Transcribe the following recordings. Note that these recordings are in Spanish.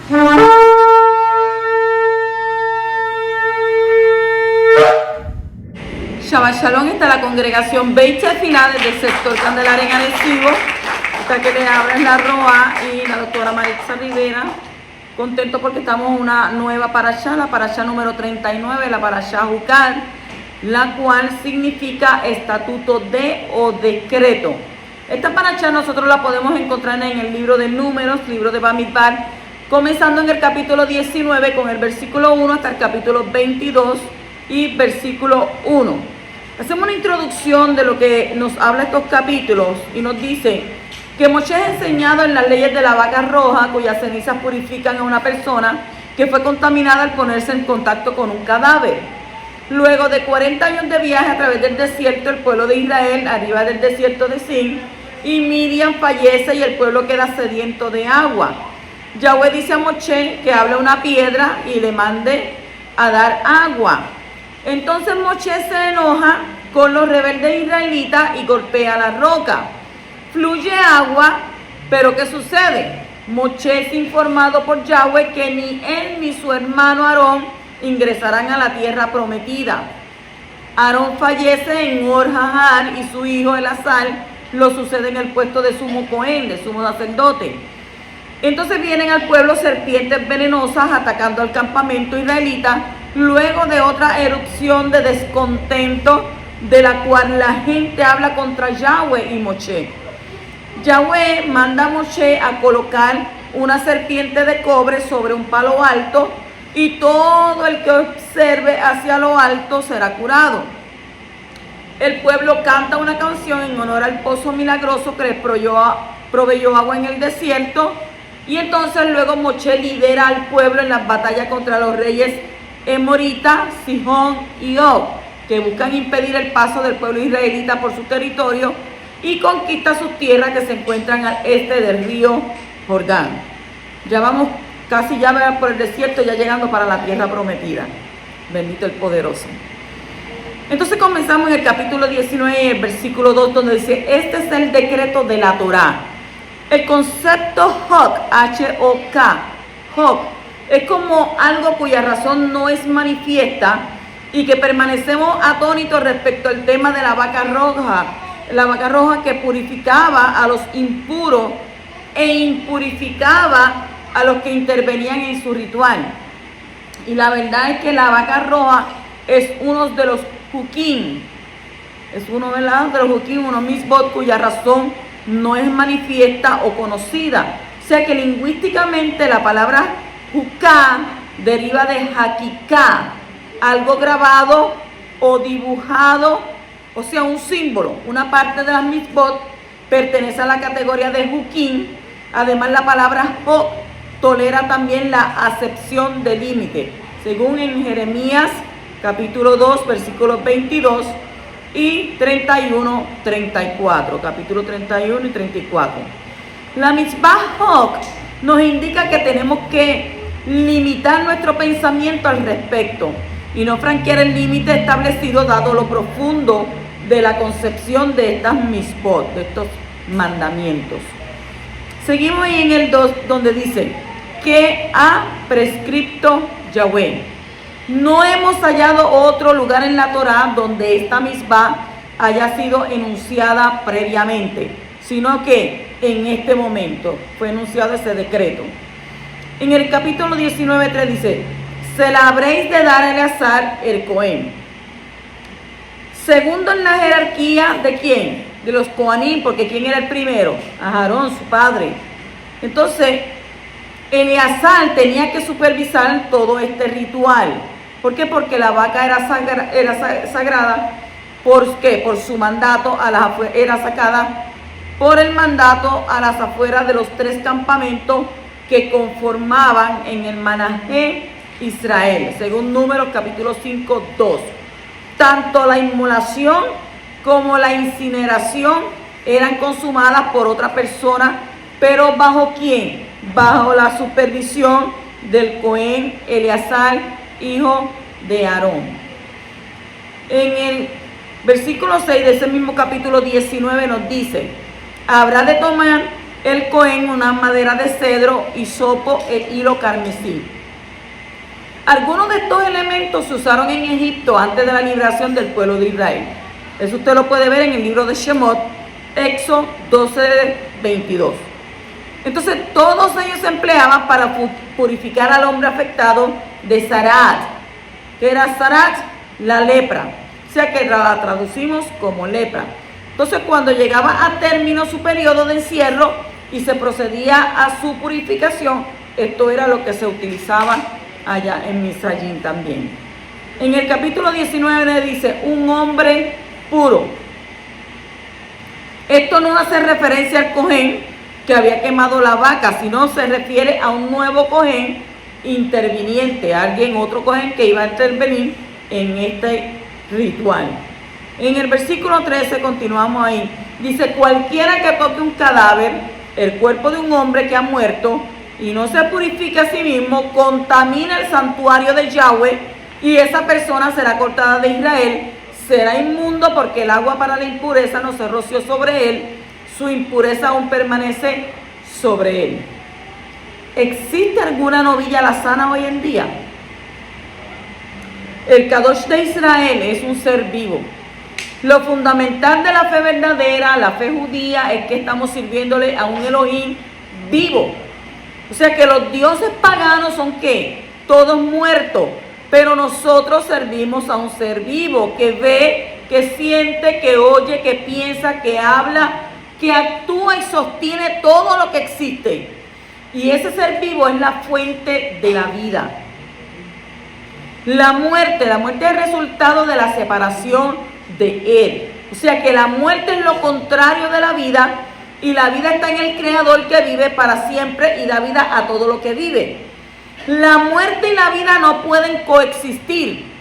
Shabbat Shalom, está la congregación Beit Tefilá desde el sector Candelaria en Arecibo. Esta que le habla es la Roa y la doctora Maritza Rivera. Contento porque estamos en una nueva parashá, la parashá número 39, la parashá Jukal, la cual significa estatuto de o decreto. Esta parashá nosotros la podemos encontrar en el libro de Números, libro de Bamidbar, comenzando en el capítulo 19 con el versículo 1 hasta el capítulo 22 y versículo 1. Hacemos una introducción de lo que nos habla estos capítulos y nos dice que Moshe es enseñado en las leyes de la vaca roja, cuyas cenizas purifican a una persona que fue contaminada al ponerse en contacto con un cadáver. Luego de 40 años de viaje a través del desierto, el pueblo de Israel arriba del desierto de Sin, y Miriam fallece y el pueblo queda sediento de agua. Yahweh dice a Moshe que hable una piedra y le mande a dar agua. Entonces Moshe se enoja con los rebeldes israelitas y golpea la roca. Fluye agua, pero ¿qué sucede? Moshe es informado por Yahweh que ni él ni su hermano Aarón ingresarán a la tierra prometida. Aarón fallece en Or-Jahar y su hijo Elazar lo sucede en el puesto de sumo cohen, de sumo sacerdote. Entonces vienen al pueblo serpientes venenosas atacando al campamento israelita, luego de otra erupción de descontento de la cual la gente habla contra Yahweh y Moshe. Yahweh manda a Moshe a colocar una serpiente de cobre sobre un palo alto y todo el que observe hacia lo alto será curado. El pueblo canta una canción en honor al pozo milagroso que les proveyó agua en el desierto, y entonces luego Moshe lidera al pueblo en las batallas contra los reyes Emorita, Sihón y Og, que buscan impedir el paso del pueblo israelita por su territorio, y conquista sus tierras que se encuentran al este del río Jordán. Ya vamos casi ya por el desierto, ya llegando para la tierra prometida. Bendito el poderoso. Entonces comenzamos en el capítulo 19, el versículo 2, donde dice: este es el decreto de la Torá. El concepto Hok, H-O-K, Hok, es como algo cuya razón no es manifiesta y que permanecemos atónitos respecto al tema de la vaca roja que purificaba a los impuros e impurificaba a los que intervenían en su ritual. Y la verdad es que la vaca roja es uno de los hukim, es uno de los hukim, unos misbot cuya razón no es manifiesta o conocida. O sea que lingüísticamente la palabra Juká deriva de Hakiká, algo grabado o dibujado, o sea, un símbolo. Una parte de las mitzvot pertenece a la categoría de Hukim. Además, la palabra Hok tolera también la acepción de límite, según en Jeremías capítulo 2, versículos 22 y 31, 34. Capítulo 31 y 34. La mitzvah Hok nos indica que tenemos que limitar nuestro pensamiento al respecto y no franquear el límite establecido dado lo profundo de la concepción de estas mitzvot, de estos mandamientos. Seguimos ahí en el 2, donde dice que ha prescripto Yahweh. No hemos hallado otro lugar en la Torá donde esta mitzvah haya sido enunciada previamente, sino que en este momento fue enunciado ese decreto. En el capítulo 19:3 dice: se la habréis de dar a Eleazar el Cohen. Segundo en la jerarquía, ¿de quién? De los Coanim, porque ¿quién era el primero? A Aarón, su padre. Entonces, Eleazar tenía que supervisar todo este ritual. ¿Por qué? Porque la vaca era sagrada. ¿Por qué? Por su mandato, era sacada por el mandato a las afueras de los 3 campamentos que conformaban en el Manajé Israel, según Números capítulo 5, 2. Tanto la inmolación como la incineración eran consumadas por otra persona, pero ¿bajo quién? Bajo la supervisión del Cohen Eleazar, hijo de Aarón. En el versículo 6 de ese mismo capítulo 19 nos dice: habrá de tomar el cohen una madera de cedro, hisopo e hilo carmesí. Algunos de estos elementos se usaron en Egipto antes de la liberación del pueblo de Israel. Eso usted lo puede ver en el libro de Shemot, Éxodo 12:22. Entonces, todos ellos se empleaban para purificar al hombre afectado de Zarat. ¿Qué era Zarat? La lepra. O sea que la traducimos como lepra. Entonces, cuando llegaba a término su periodo de encierro y se procedía a su purificación, esto era lo que se utilizaba allá en Misrayim también. En el capítulo 19 dice, un hombre puro. Esto no hace referencia al cohen que había quemado la vaca, sino se refiere a un nuevo cohen interviniente, otro cohen que iba a intervenir en este ritual. En el versículo 13, continuamos ahí, dice, cualquiera que toque un cadáver, el cuerpo de un hombre que ha muerto, y no se purifique a sí mismo, contamina el santuario de Yahweh, y esa persona será cortada de Israel, será inmundo porque el agua para la impureza no se roció sobre él, su impureza aún permanece sobre él. ¿Existe alguna novilla alazana hoy en día? El Kadosh de Israel es un ser vivo. Lo fundamental de la fe verdadera, la fe judía, es que estamos sirviéndole a un Elohim vivo. O sea que los dioses paganos son ¿qué? Todos muertos. Pero nosotros servimos a un ser vivo que ve, que siente, que oye, que piensa, que habla, que actúa y sostiene todo lo que existe. Y ese ser vivo es la fuente de la vida. La muerte es el resultado de la separación de Él. O sea que la muerte es lo contrario de la vida y la vida está en el Creador que vive para siempre y da vida a todo lo que vive. La muerte y la vida no pueden coexistir.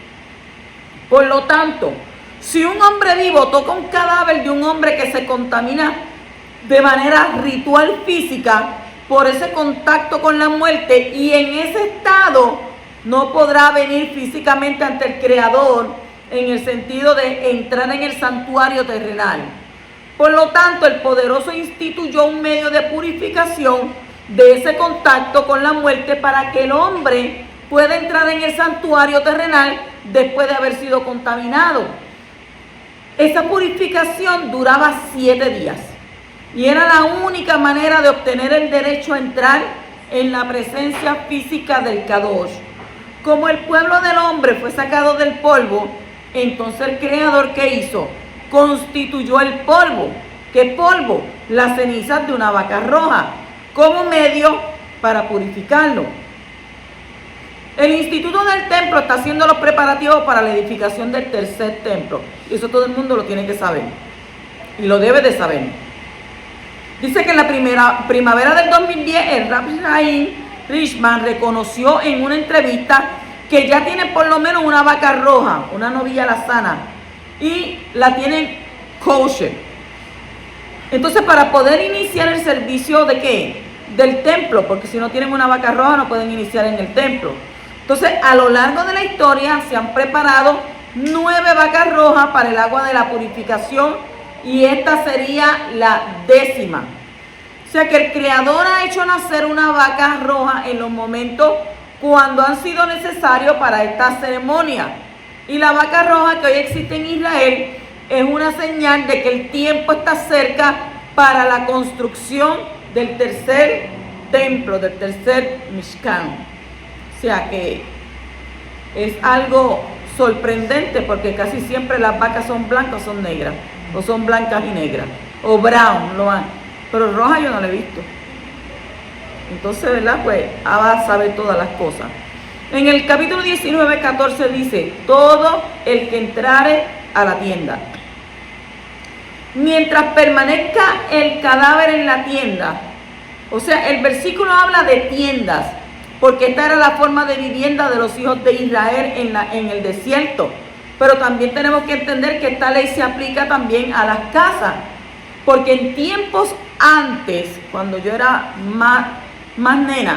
Por lo tanto, si un hombre vivo toca un cadáver de un hombre que se contamina de manera ritual física por ese contacto con la muerte y en ese estado no podrá venir físicamente ante el Creador en el sentido de entrar en el santuario terrenal. Por lo tanto, el poderoso instituyó un medio de purificación de ese contacto con la muerte para que el hombre pueda entrar en el santuario terrenal después de haber sido contaminado. Esa purificación duraba 7 días y era la única manera de obtener el derecho a entrar en la presencia física del Kadosh. Como el pueblo del hombre fue sacado del polvo, entonces el Creador, ¿qué hizo? Constituyó el polvo. ¿Qué polvo? Las cenizas de una vaca roja, como medio para purificarlo. El Instituto del Templo está haciendo los preparativos para la edificación del tercer templo. Y eso todo el mundo lo tiene que saber. Y lo debe de saber. Dice que en la primavera del 2010, el Rabbi Chaim Richman reconoció en una entrevista que ya tienen por lo menos una vaca roja, una novilla alazana, y la tienen kosher. Entonces, para poder iniciar el servicio ¿de qué? Del templo, porque si no tienen una vaca roja no pueden iniciar en el templo. Entonces, a lo largo de la historia se han preparado 9 vacas rojas para el agua de la purificación y esta sería la 10ª. O sea que el Creador ha hecho nacer una vaca roja en los momentos cuando han sido necesarios para esta ceremonia. Y la vaca roja que hoy existe en Israel es una señal de que el tiempo está cerca para la construcción del tercer templo, del tercer Mishkan. O sea que es algo sorprendente porque casi siempre las vacas son blancas o son negras, o son blancas y negras, o brown, lo hay, pero roja yo no la he visto. Entonces, ¿verdad? Pues Abba sabe todas las cosas. En el capítulo 19, 14 dice, todo el que entrare a la tienda. Mientras permanezca el cadáver en la tienda, o sea, el versículo habla de tiendas, porque esta era la forma de vivienda de los hijos de Israel en el desierto. Pero también tenemos que entender que esta ley se aplica también a las casas, porque en tiempos antes, cuando yo era más nena,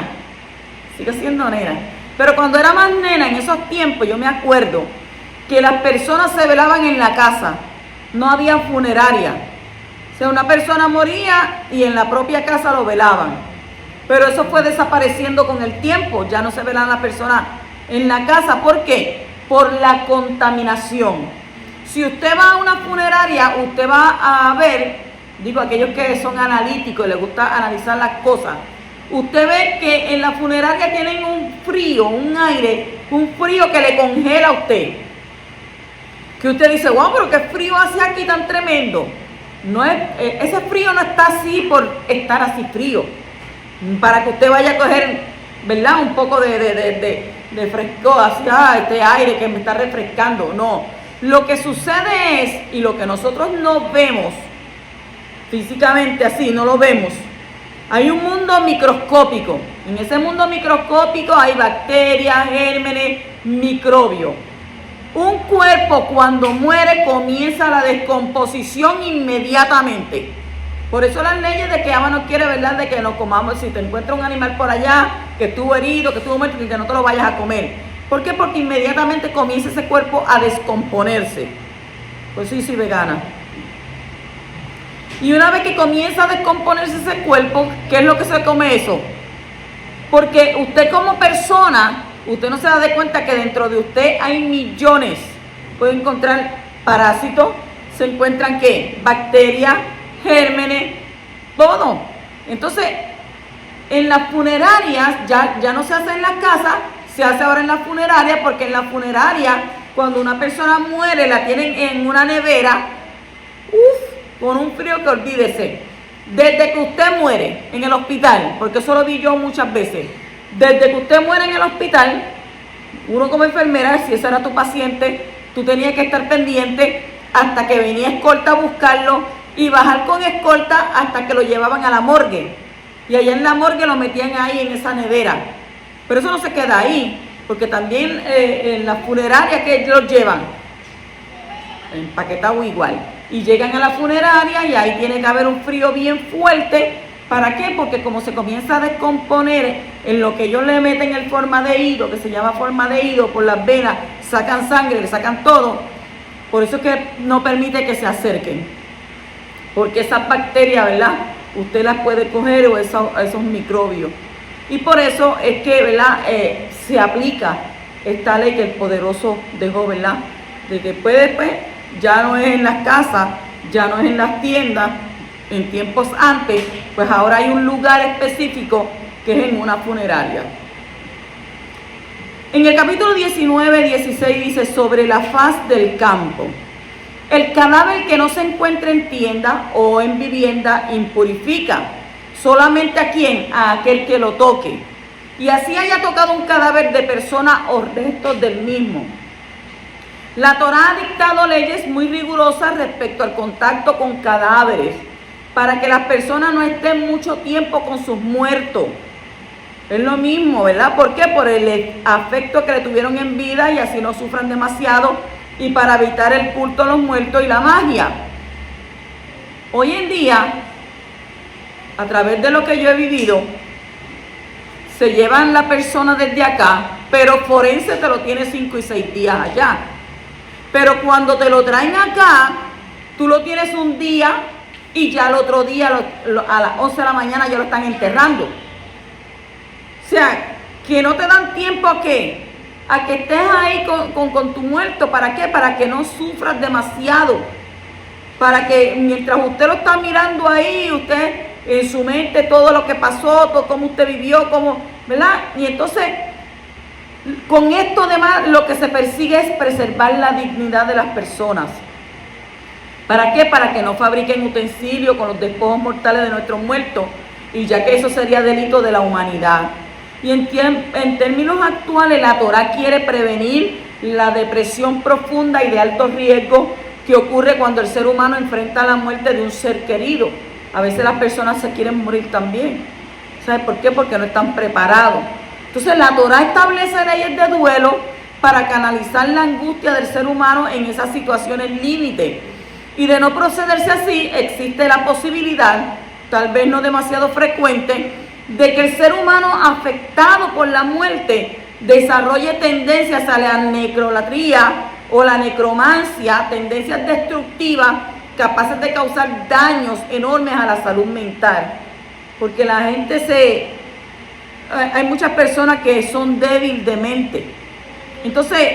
sigo siendo nena, pero cuando era más nena, en esos tiempos, yo me acuerdo que las personas se velaban en la casa, no había funeraria. O sea, una persona moría y en la propia casa lo velaban. Pero eso fue desapareciendo con el tiempo. Ya no se velan las personas en la casa. ¿Por qué? Por la contaminación. Si usted va a una funeraria, usted va a ver, digo, aquellos que son analíticos y les gusta analizar las cosas, usted ve que en la funeraria tienen un frío, un aire, un frío que le congela a usted. Que usted dice, wow, pero qué frío hace aquí tan tremendo. No es, ese frío no está así por estar así frío. Para que usted vaya a coger, ¿verdad? Un poco de fresco, así, este aire que me está refrescando. No. Lo que sucede es, y lo que nosotros no vemos físicamente así, no lo vemos. Hay un mundo microscópico. En ese mundo microscópico hay bacterias, gérmenes, microbios. Un cuerpo cuando muere comienza la descomposición inmediatamente. Por eso las leyes de que Abba no quiere, ¿verdad?, de que nos comamos. Si te encuentras un animal por allá que estuvo herido, que estuvo muerto, que no te lo vayas a comer. ¿Por qué? Porque inmediatamente comienza ese cuerpo a descomponerse. Pues sí, soy vegana. Y una vez que comienza a descomponerse ese cuerpo, ¿qué es lo que se come eso? Porque usted como persona, usted no se da de cuenta que dentro de usted hay millones. Puede encontrar parásitos, se encuentran ¿qué? Bacterias, gérmenes, todo. Entonces, en las funerarias, ya no se hace en las casas, se hace ahora en la funeraria, porque en la funeraria, cuando una persona muere, la tienen en una nevera, con un frío que olvídese. Desde que usted muere en el hospital, porque eso lo vi yo muchas veces, desde que usted muere en el hospital, uno como enfermera, si ese era tu paciente, tú tenías que estar pendiente hasta que venía escolta a buscarlo y bajar con escolta hasta que lo llevaban a la morgue. Y allá en la morgue lo metían ahí en esa nevera. Pero eso no se queda ahí, porque también en la funeraria que los llevan, empaquetado igual. Y llegan a la funeraria y ahí tiene que haber un frío bien fuerte. ¿Para qué? Porque como se comienza a descomponer en lo que ellos le meten el formaldehído, que se llama formaldehído, por las venas, sacan sangre, le sacan todo. Por eso es que no permite que se acerquen. Porque esas bacterias, ¿verdad?, usted las puede coger o esos microbios. Y por eso es que, ¿verdad?, se aplica esta ley que el poderoso dejó, ¿verdad?, de que puede, pues, ya no es en las casas, ya no es en las tiendas, en tiempos antes, pues ahora hay un lugar específico que es en una funeraria. En el capítulo 19, 16 dice, sobre la faz del campo, el cadáver que no se encuentra en tienda o en vivienda impurifica. Solamente a quién, a aquel que lo toque. Y así haya tocado un cadáver de persona o restos del mismo. La Torá ha dictado leyes muy rigurosas respecto al contacto con cadáveres, para que las personas no estén mucho tiempo con sus muertos. Es lo mismo, ¿verdad? ¿Por qué? Por el afecto que le tuvieron en vida y así no sufran demasiado, y para evitar el culto a los muertos y la magia. Hoy en día, a través de lo que yo he vivido, se llevan la persona desde acá, pero forense te lo tiene 5 y 6 días allá. Pero cuando te lo traen acá, tú lo tienes un día y ya el otro día a las 11 de la mañana ya lo están enterrando. O sea, que no te dan tiempo a qué, a que estés ahí con tu muerto. ¿Para qué? Para que no sufras demasiado. Para que mientras usted lo está mirando ahí, usted en su mente todo lo que pasó, todo cómo usted vivió, cómo, ¿verdad? Y entonces, con esto además lo que se persigue es preservar la dignidad de las personas. ¿Para qué? Para que no fabriquen utensilios con los despojos mortales de nuestros muertos, y ya que eso sería delito de la humanidad. Y en términos actuales, la Torá quiere prevenir la depresión profunda y de alto riesgo que ocurre cuando el ser humano enfrenta la muerte de un ser querido. A veces las personas se quieren morir también. ¿Sabes por qué? Porque no están preparados. Entonces la Torá establece leyes de duelo para canalizar la angustia del ser humano en esas situaciones límite. Y de no procederse así, existe la posibilidad, tal vez no demasiado frecuente, de que el ser humano afectado por la muerte desarrolle tendencias a la necrolatría o la necromancia, tendencias destructivas capaces de causar daños enormes a la salud mental. Porque la gente hay muchas personas que son débiles de mente. Entonces,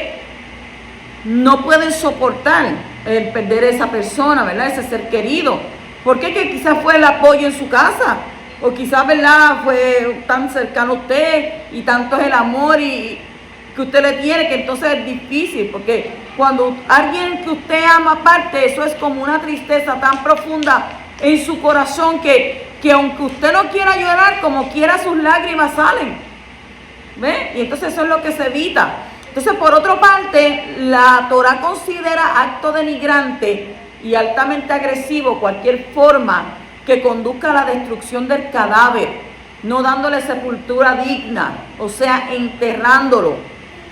no pueden soportar el perder a esa persona, ¿verdad? Ese ser querido. Porque que quizás fue el apoyo en su casa. O quizás, ¿verdad?, fue tan cercano a usted y tanto es el amor y que usted le tiene, que entonces es difícil. Porque cuando alguien que usted ama parte, eso es como una tristeza tan profunda en su corazón que aunque usted no quiera llorar, como quiera sus lágrimas salen. ¿Ve? Y entonces eso es lo que se evita. Entonces, por otra parte, la Torá considera acto denigrante y altamente agresivo cualquier forma que conduzca a la destrucción del cadáver, no dándole sepultura digna, o sea, enterrándolo.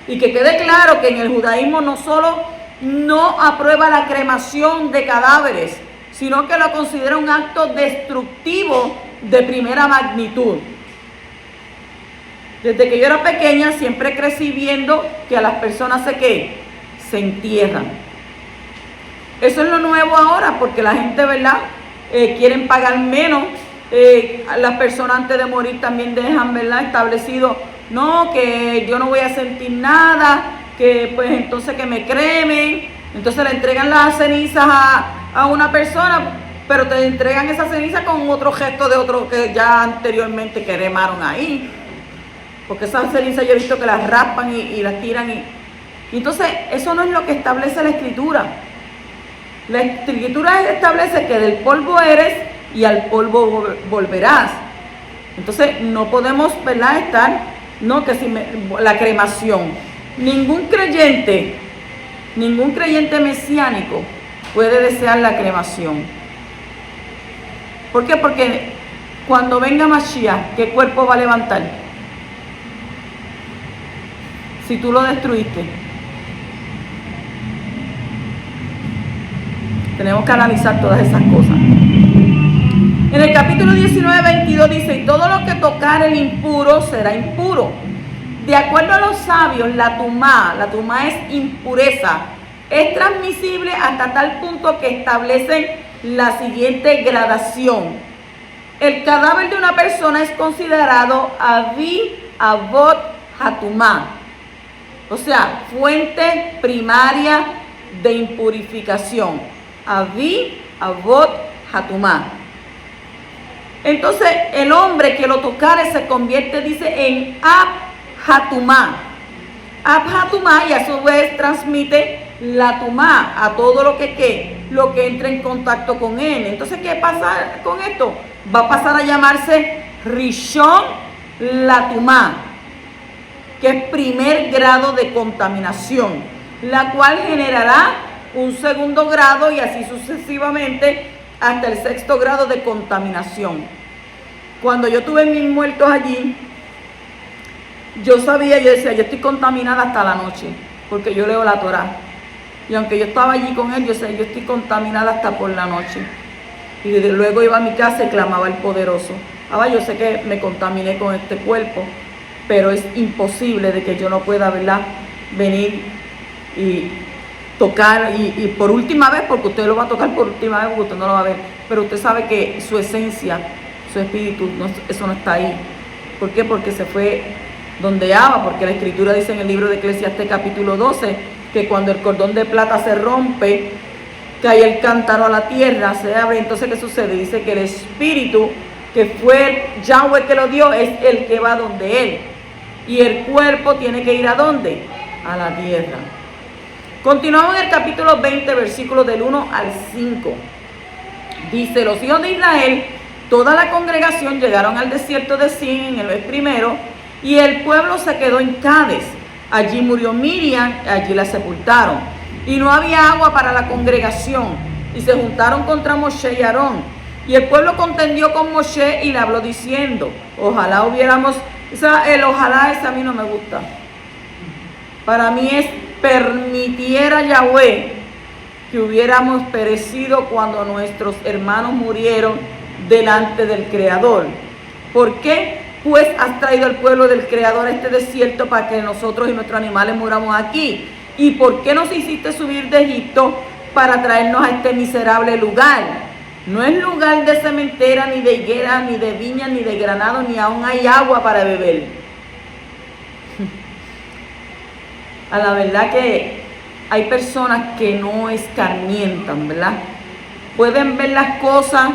Y que quede claro que en el judaísmo no solo no aprueba la cremación de cadáveres, sino que lo considera un acto destructivo de primera magnitud. Desde que yo era pequeña siempre crecí viendo que a las personas se entierran. Eso es lo nuevo ahora, porque la gente, ¿verdad?, quieren pagar menos. Las personas antes de morir también dejan, ¿verdad?, establecido, no, que yo no voy a sentir nada, que pues entonces que me cremen. Entonces le entregan las cenizas a una persona, pero te entregan esa ceniza con otro gesto de otro que ya anteriormente cremaron ahí. Porque esas cenizas yo he visto que las raspan y las tiran. Y entonces eso no es lo que establece la Escritura. La Escritura establece que del polvo eres y al polvo volverás. Entonces no podemos, ¿verdad?, estar, no, que si la cremación. Ningún creyente mesiánico puede desear la cremación. ¿Por qué? Porque cuando venga Mashiach, ¿qué cuerpo va a levantar? Si tú lo destruiste. Tenemos que analizar todas esas cosas. En el capítulo 19, 22 dice, y todo lo que tocar el impuro será impuro. De acuerdo a los sabios, la tumá es impureza. Es transmisible hasta tal punto que establecen la siguiente gradación. El cadáver de una persona es considerado avi avot hatumá. O sea, fuente primaria de impurificación. Avi avot hatumá. Entonces, el hombre que lo tocare se convierte, dice, en ab hatumá. Ab hatumá, y a su vez transmite la tumá a todo lo que entra en contacto con él. Entonces, ¿qué pasa con esto? Va a pasar a llamarse Rishon la tumá, que es primer grado de contaminación, la cual generará un segundo grado y así sucesivamente hasta el sexto grado de contaminación. Cuando yo tuve mis muertos allí, yo decía, yo estoy contaminada hasta la noche, porque yo leo la Torá. Y aunque yo estaba allí con él, yo decía, yo estoy contaminada hasta por la noche. Y luego iba a mi casa y clamaba al Poderoso. Ahora yo sé que me contaminé con este cuerpo, pero es imposible de que yo no pueda, ¿verdad?, venir y tocar, y por última vez, porque usted lo va a tocar por última vez, porque usted no lo va a ver, pero usted sabe que su esencia, su espíritu, eso no está ahí. ¿Por qué? Porque se fue donde Abba, porque la Escritura dice en el libro de Eclesiastés capítulo 12, que cuando el cordón de plata se rompe, cae el cántaro a la tierra, se abre. Entonces, ¿qué sucede? Dice que el espíritu, que fue Yahweh que lo dio, es el que va donde él. Y el cuerpo tiene que ir ¿a dónde? A la tierra. Continuamos en el capítulo 20, versículos del 1 al 5. Dice, los hijos de Israel, toda la congregación llegaron al desierto de Sin en el mes primero, y el pueblo se quedó en Cades. Allí murió Miriam, allí la sepultaron. Y no había agua para la congregación, y se juntaron contra Moshe y Aarón. Y el pueblo contendió con Moshe y le habló diciendo, ojalá hubiéramos, el ojalá ese a mí no me gusta. Para mí es, permitiera Yahweh que hubiéramos perecido cuando nuestros hermanos murieron delante del Creador. ¿Por qué? Pues has traído al pueblo del Creador a este desierto para que nosotros y nuestros animales muramos aquí. ¿Y por qué nos hiciste subir de Egipto para traernos a este miserable lugar. No es lugar de cementera, ni de higuera, ni de viña, ni de granado, ni aún hay agua para beber. A la verdad que hay personas que no escarmientan, ¿verdad? Pueden ver las cosas,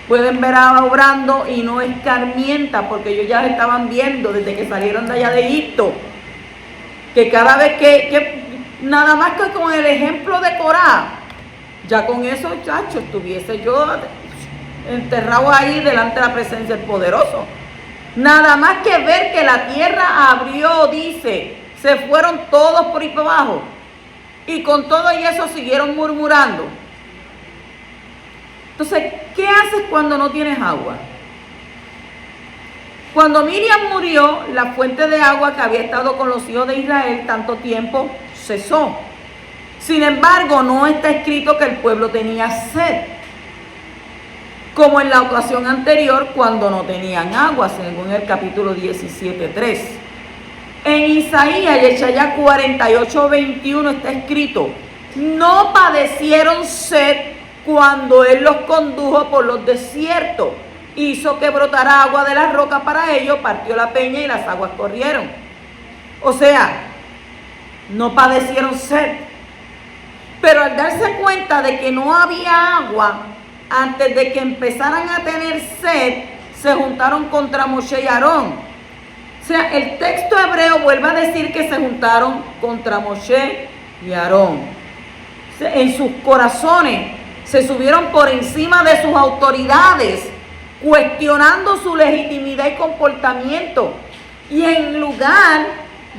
pueden ver a obrando y no escarmientan, porque ellos ya estaban viendo desde que salieron de allá de Egipto, que cada vez que nada más que con el ejemplo de Corá, ya con eso, chacho, estuviese yo enterrado ahí delante de la presencia del Poderoso. Nada más que ver que la tierra abrió, dice, se fueron todos por ahí para abajo. Y con todo y eso siguieron murmurando. Entonces, ¿qué haces cuando no tienes agua? Cuando Miriam murió, la fuente de agua que había estado con los hijos de Israel tanto tiempo cesó. Sin embargo, no está escrito que el pueblo tenía sed, como en la ocasión anterior cuando no tenían agua, según el capítulo 17:3. En Isaías, Yeshaya 48:21 está escrito: no padecieron sed cuando Él los condujo por los desiertos, hizo que brotara agua de las rocas para ellos, partió la peña y las aguas corrieron. O sea, no padecieron sed. Pero al darse cuenta de que no había agua, antes de que empezaran a tener sed, se juntaron contra Moshe y Aarón. O sea, el texto hebreo vuelve a decir que se juntaron contra Moshe y Aarón. En sus corazones se subieron por encima de sus autoridades, cuestionando su legitimidad y comportamiento. Y en lugar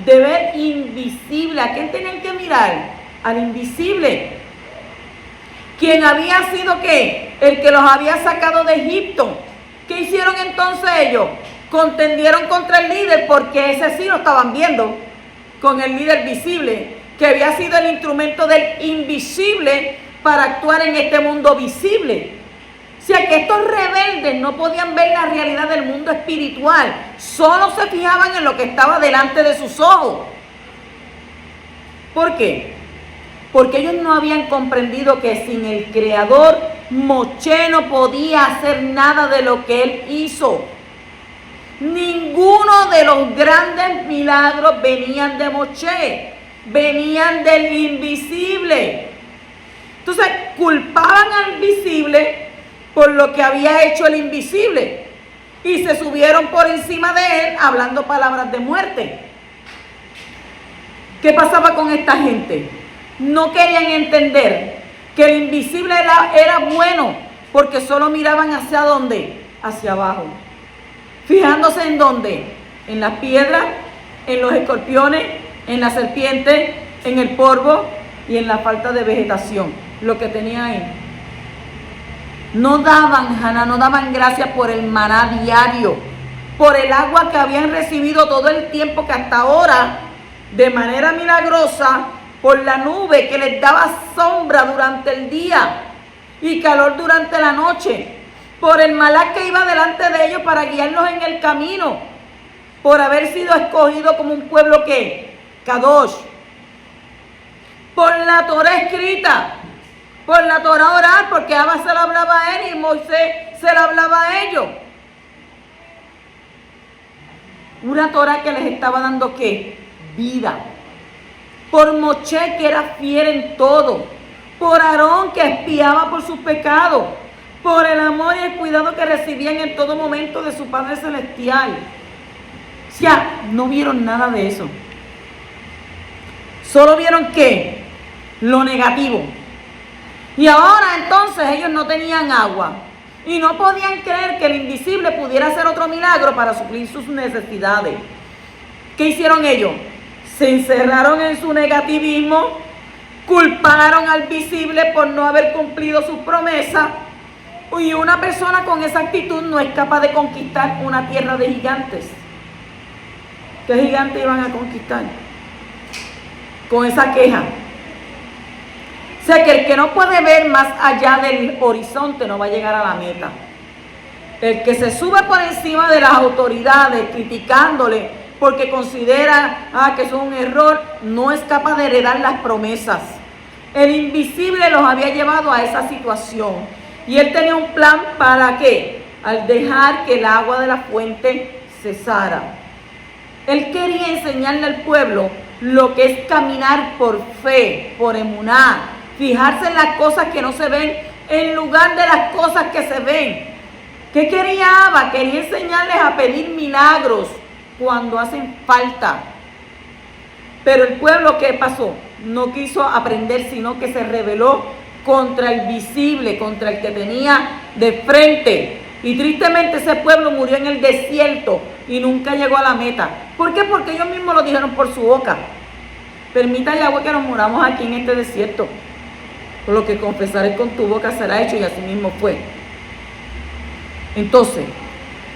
de ver invisible, ¿a quién tenían que mirar? Al invisible, quien había sido ¿qué? El que los había sacado de Egipto. ¿Qué hicieron entonces ellos? Contendieron contra el líder, porque ese sí lo estaban viendo, con el líder visible, que había sido el instrumento del invisible para actuar en este mundo visible. O sea que estos rebeldes no podían ver la realidad del mundo espiritual, solo se fijaban en lo que estaba delante de sus ojos. ¿Por qué? Porque ellos no habían comprendido que sin el Creador, Moshe no podía hacer nada de lo que él hizo. Ninguno de los grandes milagros venían de Moshe, venían del invisible. Entonces culpaban al visible por lo que había hecho el invisible y se subieron por encima de él hablando palabras de muerte. ¿Qué pasaba con esta gente? No querían entender que el invisible era bueno, porque solo miraban hacia dónde, hacia abajo, fijándose en dónde, en las piedras, en los escorpiones, en la serpiente, en el polvo y en la falta de vegetación, lo que tenía ahí. No daban gracias por el maná diario, por el agua que habían recibido todo el tiempo, que hasta ahora, de manera milagrosa, por la nube que les daba sombra durante el día y calor durante la noche, por el malak que iba delante de ellos para guiarlos en el camino, por haber sido escogido como un pueblo que, Kadosh, por la Torah escrita, por la Torah oral, porque Abba se la hablaba a él y Moisés se la hablaba a ellos. Una Torah que les estaba dando ¿qué? Vida. Por Moshe, que era fiel en todo, por Aarón, que expiaba por sus pecados, por el amor y el cuidado que recibían en todo momento de su Padre Celestial. O sea, no vieron nada de eso. Solo vieron ¿qué? Lo negativo. Y ahora entonces ellos no tenían agua y no podían creer que el invisible pudiera hacer otro milagro para suplir sus necesidades. ¿Qué hicieron ellos? Se encerraron en su negativismo, culparon al visible por no haber cumplido sus promesas, y una persona con esa actitud no es capaz de conquistar una tierra de gigantes. ¿Qué gigantes iban a conquistar? Con esa queja. O sea que el que no puede ver más allá del horizonte no va a llegar a la meta. El que se sube por encima de las autoridades criticándole porque considera que eso es un error, no es capaz de heredar las promesas. El invisible los había llevado a esa situación. Y él tenía un plan para qué, al dejar que el agua de la fuente cesara. Él quería enseñarle al pueblo lo que es caminar por fe, por emuná, fijarse en las cosas que no se ven en lugar de las cosas que se ven. ¿Qué quería Abba? Quería enseñarles a pedir milagros cuando hacen falta. Pero el pueblo, ¿qué pasó? No quiso aprender, sino que se rebeló contra el visible, contra el que tenía de frente. Y tristemente ese pueblo murió en el desierto y nunca llegó a la meta. ¿Por qué? Porque ellos mismos lo dijeron por su boca. Permita Yahweh que nos muramos aquí en este desierto. Por lo que confesaré con tu boca será hecho, y así mismo fue. Entonces,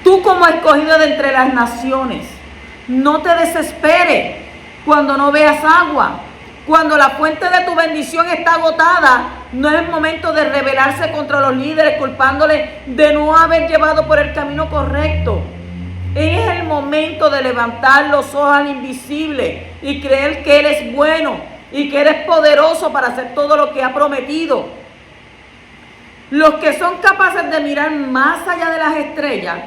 tú como escogido de entre las naciones, no te desesperes cuando no veas agua. Cuando la fuente de tu bendición está agotada, no es el momento de rebelarse contra los líderes, culpándoles de no haber llevado por el camino correcto. Es el momento de levantar los ojos al invisible y creer que Él es bueno y que Él es poderoso para hacer todo lo que ha prometido. Los que son capaces de mirar más allá de las estrellas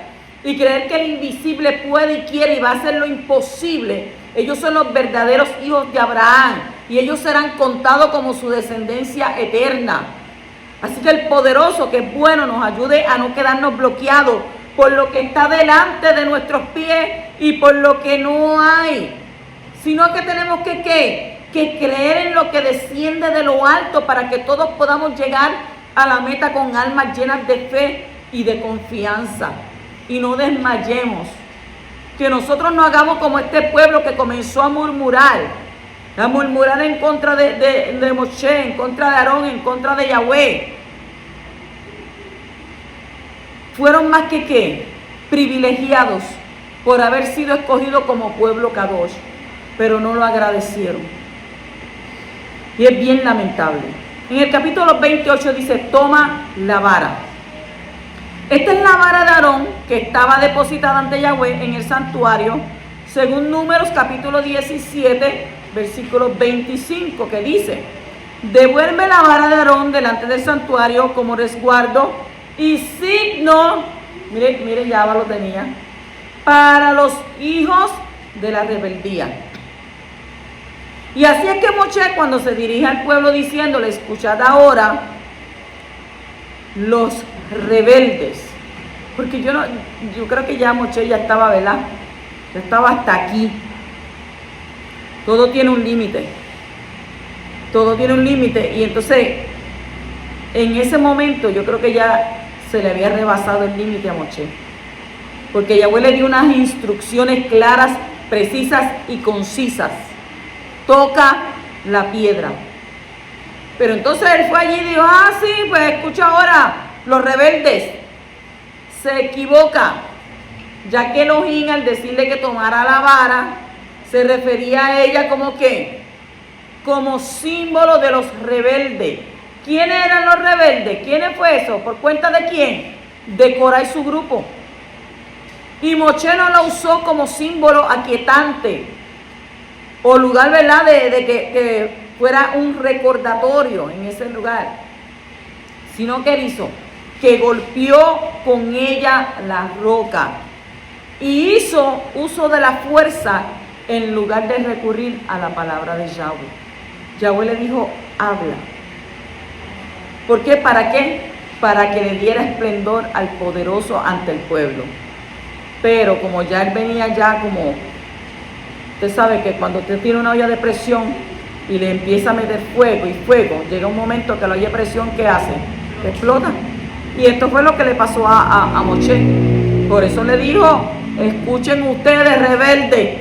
y creer que el invisible puede y quiere y va a hacer lo imposible, ellos son los verdaderos hijos de Abraham y ellos serán contados como su descendencia eterna. Así que el poderoso, que es bueno, nos ayude a no quedarnos bloqueados por lo que está delante de nuestros pies y por lo que no hay, sino que tenemos que creer en lo que desciende de lo alto para que todos podamos llegar a la meta con almas llenas de fe y de confianza. Y no desmayemos. Que nosotros no hagamos como este pueblo que comenzó a murmurar en contra de Moshe, en contra de Aarón, en contra de Yahweh. Fueron más que privilegiados por haber sido escogidos como pueblo Kadosh, pero no lo agradecieron. Y es bien lamentable. En el capítulo 28 dice: toma la vara. Esta es la vara de Aarón que estaba depositada ante Yahweh en el santuario, según Números capítulo 17, versículo 25, que dice: devuelve la vara de Aarón delante del santuario como resguardo y signo, mire, ya lo tenía, para los hijos de la rebeldía. Y así es que Moshe, cuando se dirige al pueblo diciéndole: escuchad ahora, los rebeldes, porque yo creo que ya Moshe ya estaba, ¿verdad? Ya estaba hasta aquí. Todo tiene un límite. Todo tiene un límite. Y entonces, en ese momento, yo creo que ya se le había rebasado el límite a Moshe. Porque Yahweh le dio unas instrucciones claras, precisas y concisas. Toca la piedra. Pero entonces él fue allí y dijo: sí, pues escucha ahora, los rebeldes. Se equivoca, ya que Elohim, al decirle que tomara la vara, se refería a ella como que, como símbolo de los rebeldes. ¿Quiénes eran los rebeldes? ¿Quiénes fue eso? ¿Por cuenta de quién? De Corá y su grupo. Y Moshe no la usó como símbolo aquietante o lugar, ¿verdad?, de que fuera un recordatorio en ese lugar, sino que hizo que golpeó con ella la roca y hizo uso de la fuerza en lugar de recurrir a la palabra de Yahweh. Yahweh le dijo: habla. ¿Por qué? ¿Para qué? Para que le diera esplendor al poderoso ante el pueblo. Pero como ya él venía ya como, usted sabe que cuando usted tiene una olla de presión y le empieza a meter fuego y fuego, llega un momento que la olla de presión, ¿qué hace? Que explota. Y esto fue lo que le pasó a Moshe. Por eso le dijo: escuchen ustedes, rebeldes,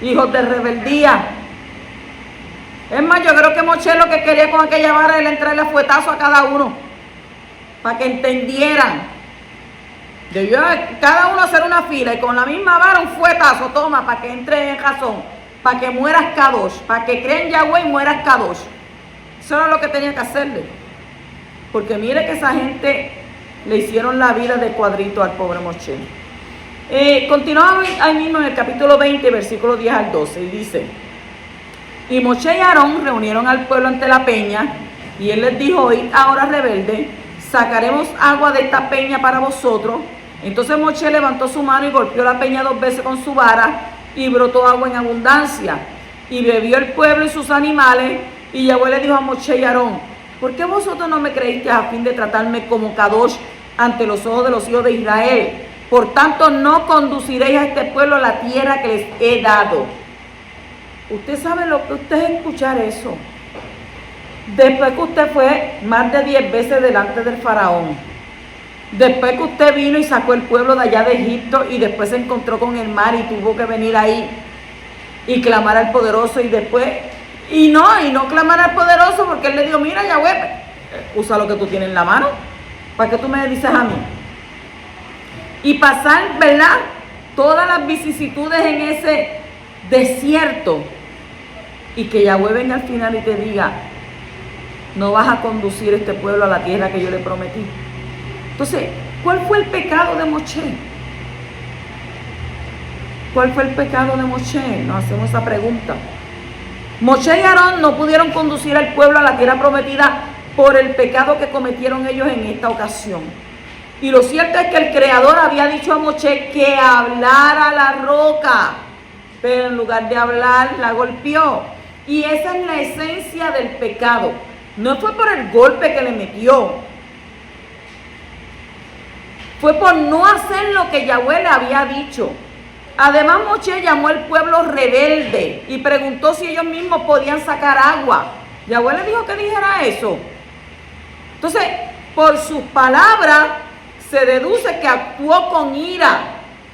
hijos de rebeldía. Es más, yo creo que Moshe lo que quería con aquella vara era entrarle a fuetazo a cada uno, para que entendieran. Debió cada uno hacer una fila y con la misma vara un fuetazo, toma, para que entre en razón, para que mueras Kadosh, para que creen Yahweh y mueras Kadosh. Eso era lo que tenía que hacerle. Porque mire que esa gente le hicieron la vida de cuadrito al pobre Moshe. Continuamos ahí mismo en el capítulo 20, versículo 10 al 12, y dice: Y Moshe y Aarón reunieron al pueblo ante la peña, y él les dijo: oíd ahora, rebelde, sacaremos agua de esta peña para vosotros. Entonces Moshe levantó su mano y golpeó la peña 2 veces con su vara, y brotó agua en abundancia. Y bebió el pueblo y sus animales. Y Yahweh le dijo a Moshe y Aarón: ¿por qué vosotros no me creísteis a fin de tratarme como Kadosh ante los ojos de los hijos de Israel? Por tanto, no conduciréis a este pueblo a la tierra que les he dado. Usted sabe lo que usted es escuchar eso. Después que usted fue más de 10 veces delante del faraón. Después que usted vino y sacó el pueblo de allá de Egipto y después se encontró con el mar y tuvo que venir ahí y clamar al poderoso y después... Y no clamar al poderoso porque él le dijo: mira, Yahweh, usa lo que tú tienes en la mano. ¿Para qué tú me dices a mí? Y pasar, ¿verdad?, todas las vicisitudes en ese desierto. Y que Yahweh venga al final y te diga: no vas a conducir este pueblo a la tierra que yo le prometí. Entonces, ¿cuál fue el pecado de Moshe? ¿Cuál fue el pecado de Moshe? Nos hacemos esa pregunta. Moshe y Aarón no pudieron conducir al pueblo a la tierra prometida por el pecado que cometieron ellos en esta ocasión. Y lo cierto es que el Creador había dicho a Moshe que hablara a la roca, pero en lugar de hablar, la golpeó. Y esa es la esencia del pecado. No fue por el golpe que le metió, fue por no hacer lo que Yahweh le había dicho. Además, Moshe llamó al pueblo rebelde y preguntó si ellos mismos podían sacar agua. Yahweh le dijo que dijera eso. Entonces, por sus palabras se deduce que actuó con ira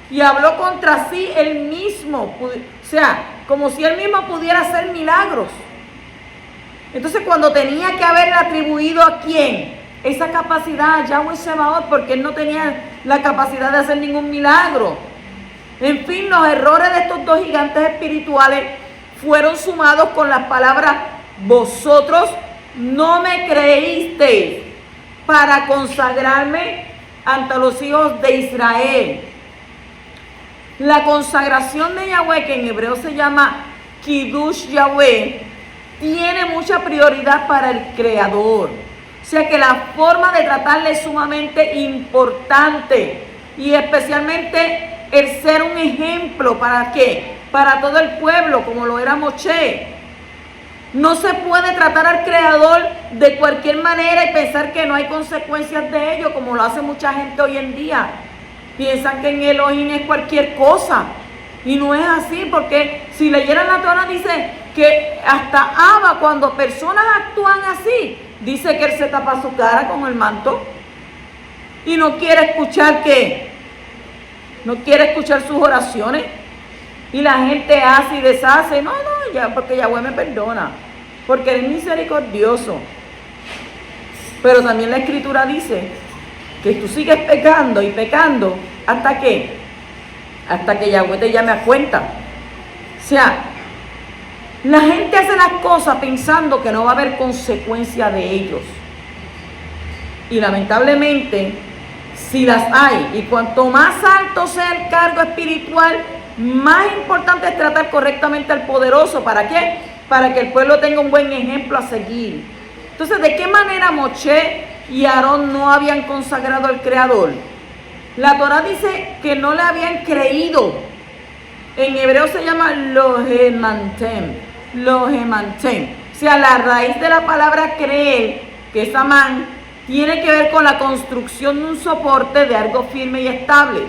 y habló contra sí él mismo. O sea, como si él mismo pudiera hacer milagros. Entonces, cuando tenía que haberle atribuido a quién esa capacidad, a Yahweh Sebaot, porque él no tenía la capacidad de hacer ningún milagro. En fin, los errores de estos dos gigantes espirituales fueron sumados con las palabras: vosotros no me creísteis para consagrarme ante los hijos de Israel. La consagración de Yahweh, que en hebreo se llama Kiddush Yahweh, tiene mucha prioridad para el Creador. O sea que la forma de tratarle es sumamente importante, y especialmente el ser un ejemplo. ¿Para qué? Para todo el pueblo, como lo era Moshe. No se puede tratar al Creador de cualquier manera y pensar que no hay consecuencias de ello, como lo hace mucha gente hoy en día. Piensan que en Elohim es cualquier cosa, y no es así, porque si leyeran la Torah dice que hasta Abba, cuando personas actúan así, dice que él se tapa su cara con el manto y no quiere escuchar no quiere escuchar sus oraciones, y la gente hace y deshace. No, ya, porque Yahweh me perdona, porque él es misericordioso. Pero también la Escritura dice que tú sigues pecando y pecando hasta que Yahweh te llame a cuenta. O sea, la gente hace las cosas pensando que no va a haber consecuencia de ellos, y lamentablemente si las hay. Y cuanto más alto sea el cargo espiritual, más importante es tratar correctamente al poderoso. ¿Para qué? Para que el pueblo tenga un buen ejemplo a seguir. Entonces, ¿de qué manera Moshe y Aarón no habían consagrado al Creador? La Torah dice que no le habían creído. En hebreo se llama lohemantem. Lohemantem. O sea, la raíz de la palabra creer, que es amán, tiene que ver con la construcción de un soporte de algo firme y estable.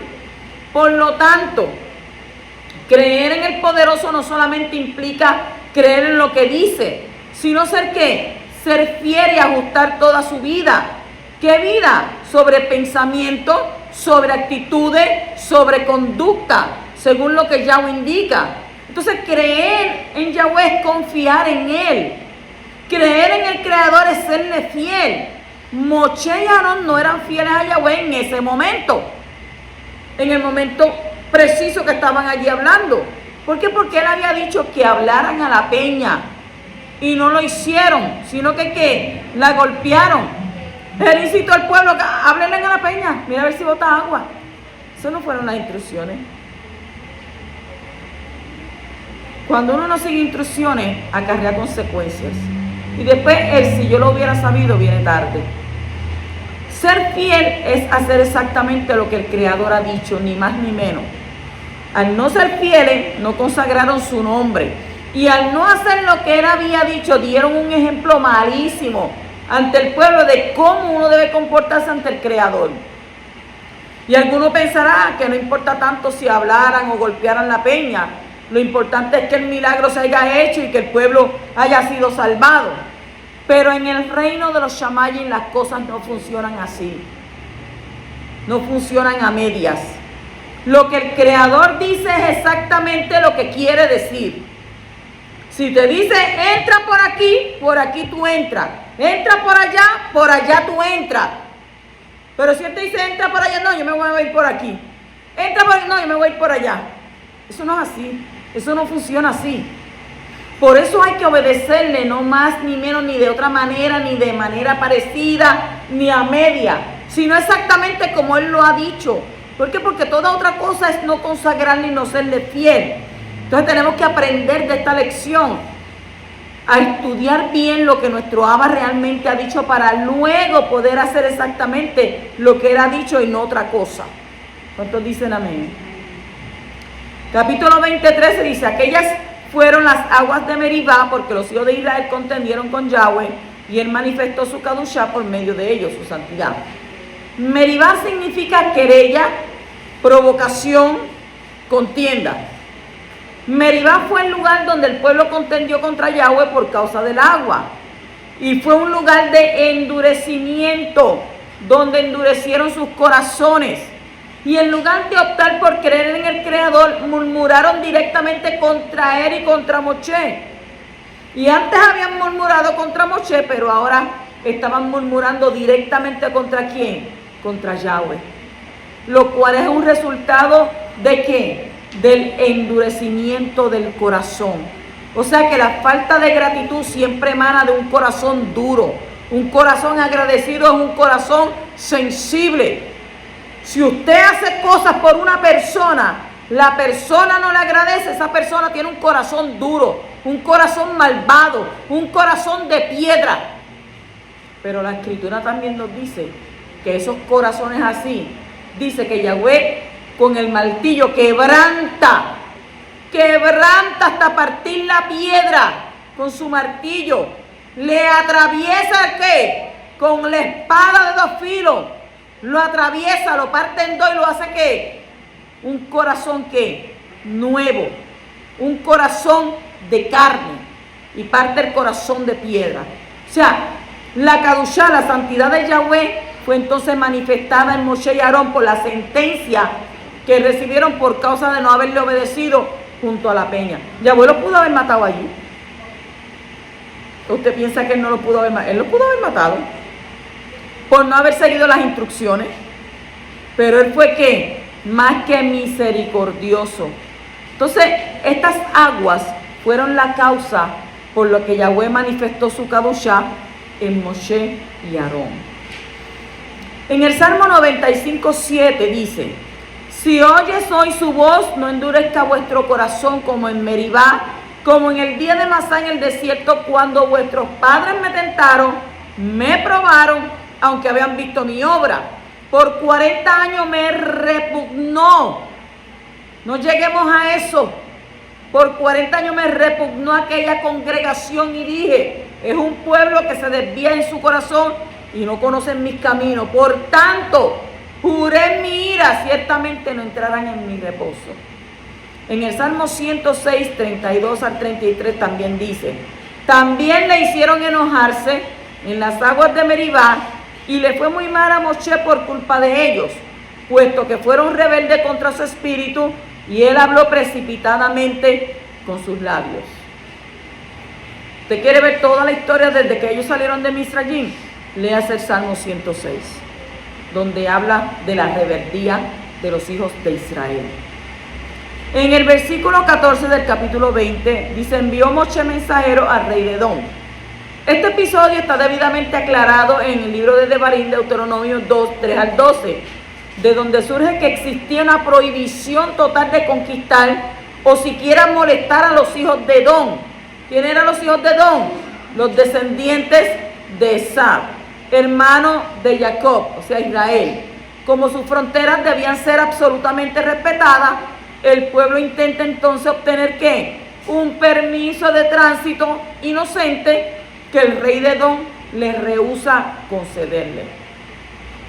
Por lo tanto, creer en el poderoso no solamente implica creer en lo que dice, sino ser ¿qué? Ser fiel y ajustar toda su vida. ¿Qué vida? Sobre pensamiento, sobre actitudes, sobre conducta, según lo que Yahweh indica. Entonces, creer en Yahweh es confiar en Él. Creer en el Creador es serle fiel. Moshe y Aarón no eran fieles a Yahweh en ese momento, en el momento preciso que estaban allí hablando. ¿Por qué? Porque él había dicho que hablaran a la peña, y no lo hicieron, sino que la golpearon. Él incitó al pueblo: háblenle a la peña, mira a ver si bota agua. Eso no fueron las instrucciones. Cuando uno no sigue instrucciones, acarrea consecuencias. Y después, si yo lo hubiera sabido, viene tarde. Ser fiel es hacer exactamente lo que el Creador ha dicho, ni más ni menos. Al no ser fieles, no consagraron su nombre. Y al no hacer lo que Él había dicho, dieron un ejemplo malísimo ante el pueblo de cómo uno debe comportarse ante el Creador. Y alguno pensará que no importa tanto si hablaran o golpearan la peña. Lo importante es que el milagro se haya hecho y que el pueblo haya sido salvado. Pero en el reino de los Shamayim las cosas no funcionan así. No funcionan a medias. Lo que el Creador dice es exactamente lo que quiere decir. Si te dice, entra por aquí tú entras. Entra por allá tú entras. Pero si Él te dice, entra por allá, no, yo me voy a ir por aquí. Entra por aquí, no, yo me voy a ir por allá. Eso no es así. Eso no funciona así. Por eso hay que obedecerle, no más ni menos, ni de otra manera, ni de manera parecida, ni a media, sino exactamente como Él lo ha dicho. ¿Por qué? Porque toda otra cosa es no consagrarle y no serle fiel. Entonces tenemos que aprender de esta lección, a estudiar bien lo que nuestro Abba realmente ha dicho para luego poder hacer exactamente lo que Él ha dicho y no otra cosa. ¿Cuántos dicen amén? Capítulo 23 dice, aquellas fueron las aguas de Meribá, porque los hijos de Israel contendieron con Yahweh, y Él manifestó su Kadushá por medio de ellos, su santidad. Meribá significa querella, provocación, contienda. Meribá fue el lugar donde el pueblo contendió contra Yahweh por causa del agua. Y fue un lugar de endurecimiento, donde endurecieron sus corazones. Y en lugar de optar por creer en el Creador, murmuraron directamente contra Él y contra Moshe. Y antes habían murmurado contra Moshe, pero ahora estaban murmurando directamente ¿contra quién? Contra Yahweh. Lo cual es un resultado ¿de qué? Del endurecimiento del corazón. O sea que la falta de gratitud siempre emana de un corazón duro. Un corazón agradecido es un corazón sensible. Si usted hace cosas por una persona, la persona no le agradece, esa persona tiene un corazón duro, un corazón malvado, un corazón de piedra. Pero la Escritura también nos dice que esos corazones así, dice que Yahweh con el martillo quebranta hasta partir la piedra con su martillo, le atraviesa ¿qué? Con la espada de 2 filos. Lo atraviesa, lo parte en 2 y lo hace ¿qué? Un corazón ¿qué? Nuevo, un corazón de carne y parte el corazón de piedra. O sea, la Kadushá, la santidad de Yahweh, fue entonces manifestada en Moshe y Aarón por la sentencia que recibieron por causa de no haberle obedecido junto a la peña. Yahweh lo pudo haber matado allí. ¿Usted piensa que Él no lo pudo haber matado? Él lo pudo haber matado por no haber seguido las instrucciones, pero Él fue ¿qué? Más que misericordioso. Entonces, estas aguas fueron la causa por lo que Yahweh manifestó su Kadushá en Moshe y Aarón. En el Salmo 95:7 dice, si oyes hoy su voz, no endurezca vuestro corazón como en Meribá, como en el día de Masá en el desierto, cuando vuestros padres me tentaron, me probaron, aunque habían visto mi obra. Por 40 años me repugnó. No lleguemos a eso. Por 40 años me repugnó aquella congregación y dije, es un pueblo que se desvía en su corazón y no conocen mis caminos. Por tanto, juré en mi ira, ciertamente no entrarán en mi reposo. En el Salmo 106, 32 al 33 también dice, también le hicieron enojarse en las aguas de Meribá, y le fue muy mal a Moshe por culpa de ellos, puesto que fueron rebeldes contra su espíritu, y él habló precipitadamente con sus labios. ¿Usted quiere ver toda la historia desde que ellos salieron de Misrayim? Léase el Salmo 106, donde habla de la rebeldía de los hijos de Israel. En el versículo 14 del capítulo 20, dice, envió Moshe mensajero al rey de Edom. Este episodio está debidamente aclarado en el libro de Devarim, Deuteronomio 2, 3 al 12, de donde surge que existía una prohibición total de conquistar o siquiera molestar a los hijos de Edom. ¿Quién eran los hijos de Edom? Los descendientes de Esau, hermano de Jacob, o sea, Israel. Como sus fronteras debían ser absolutamente respetadas, el pueblo intenta entonces obtener ¿qué? Un permiso de tránsito inocente que el rey de Edom le rehúsa concederle.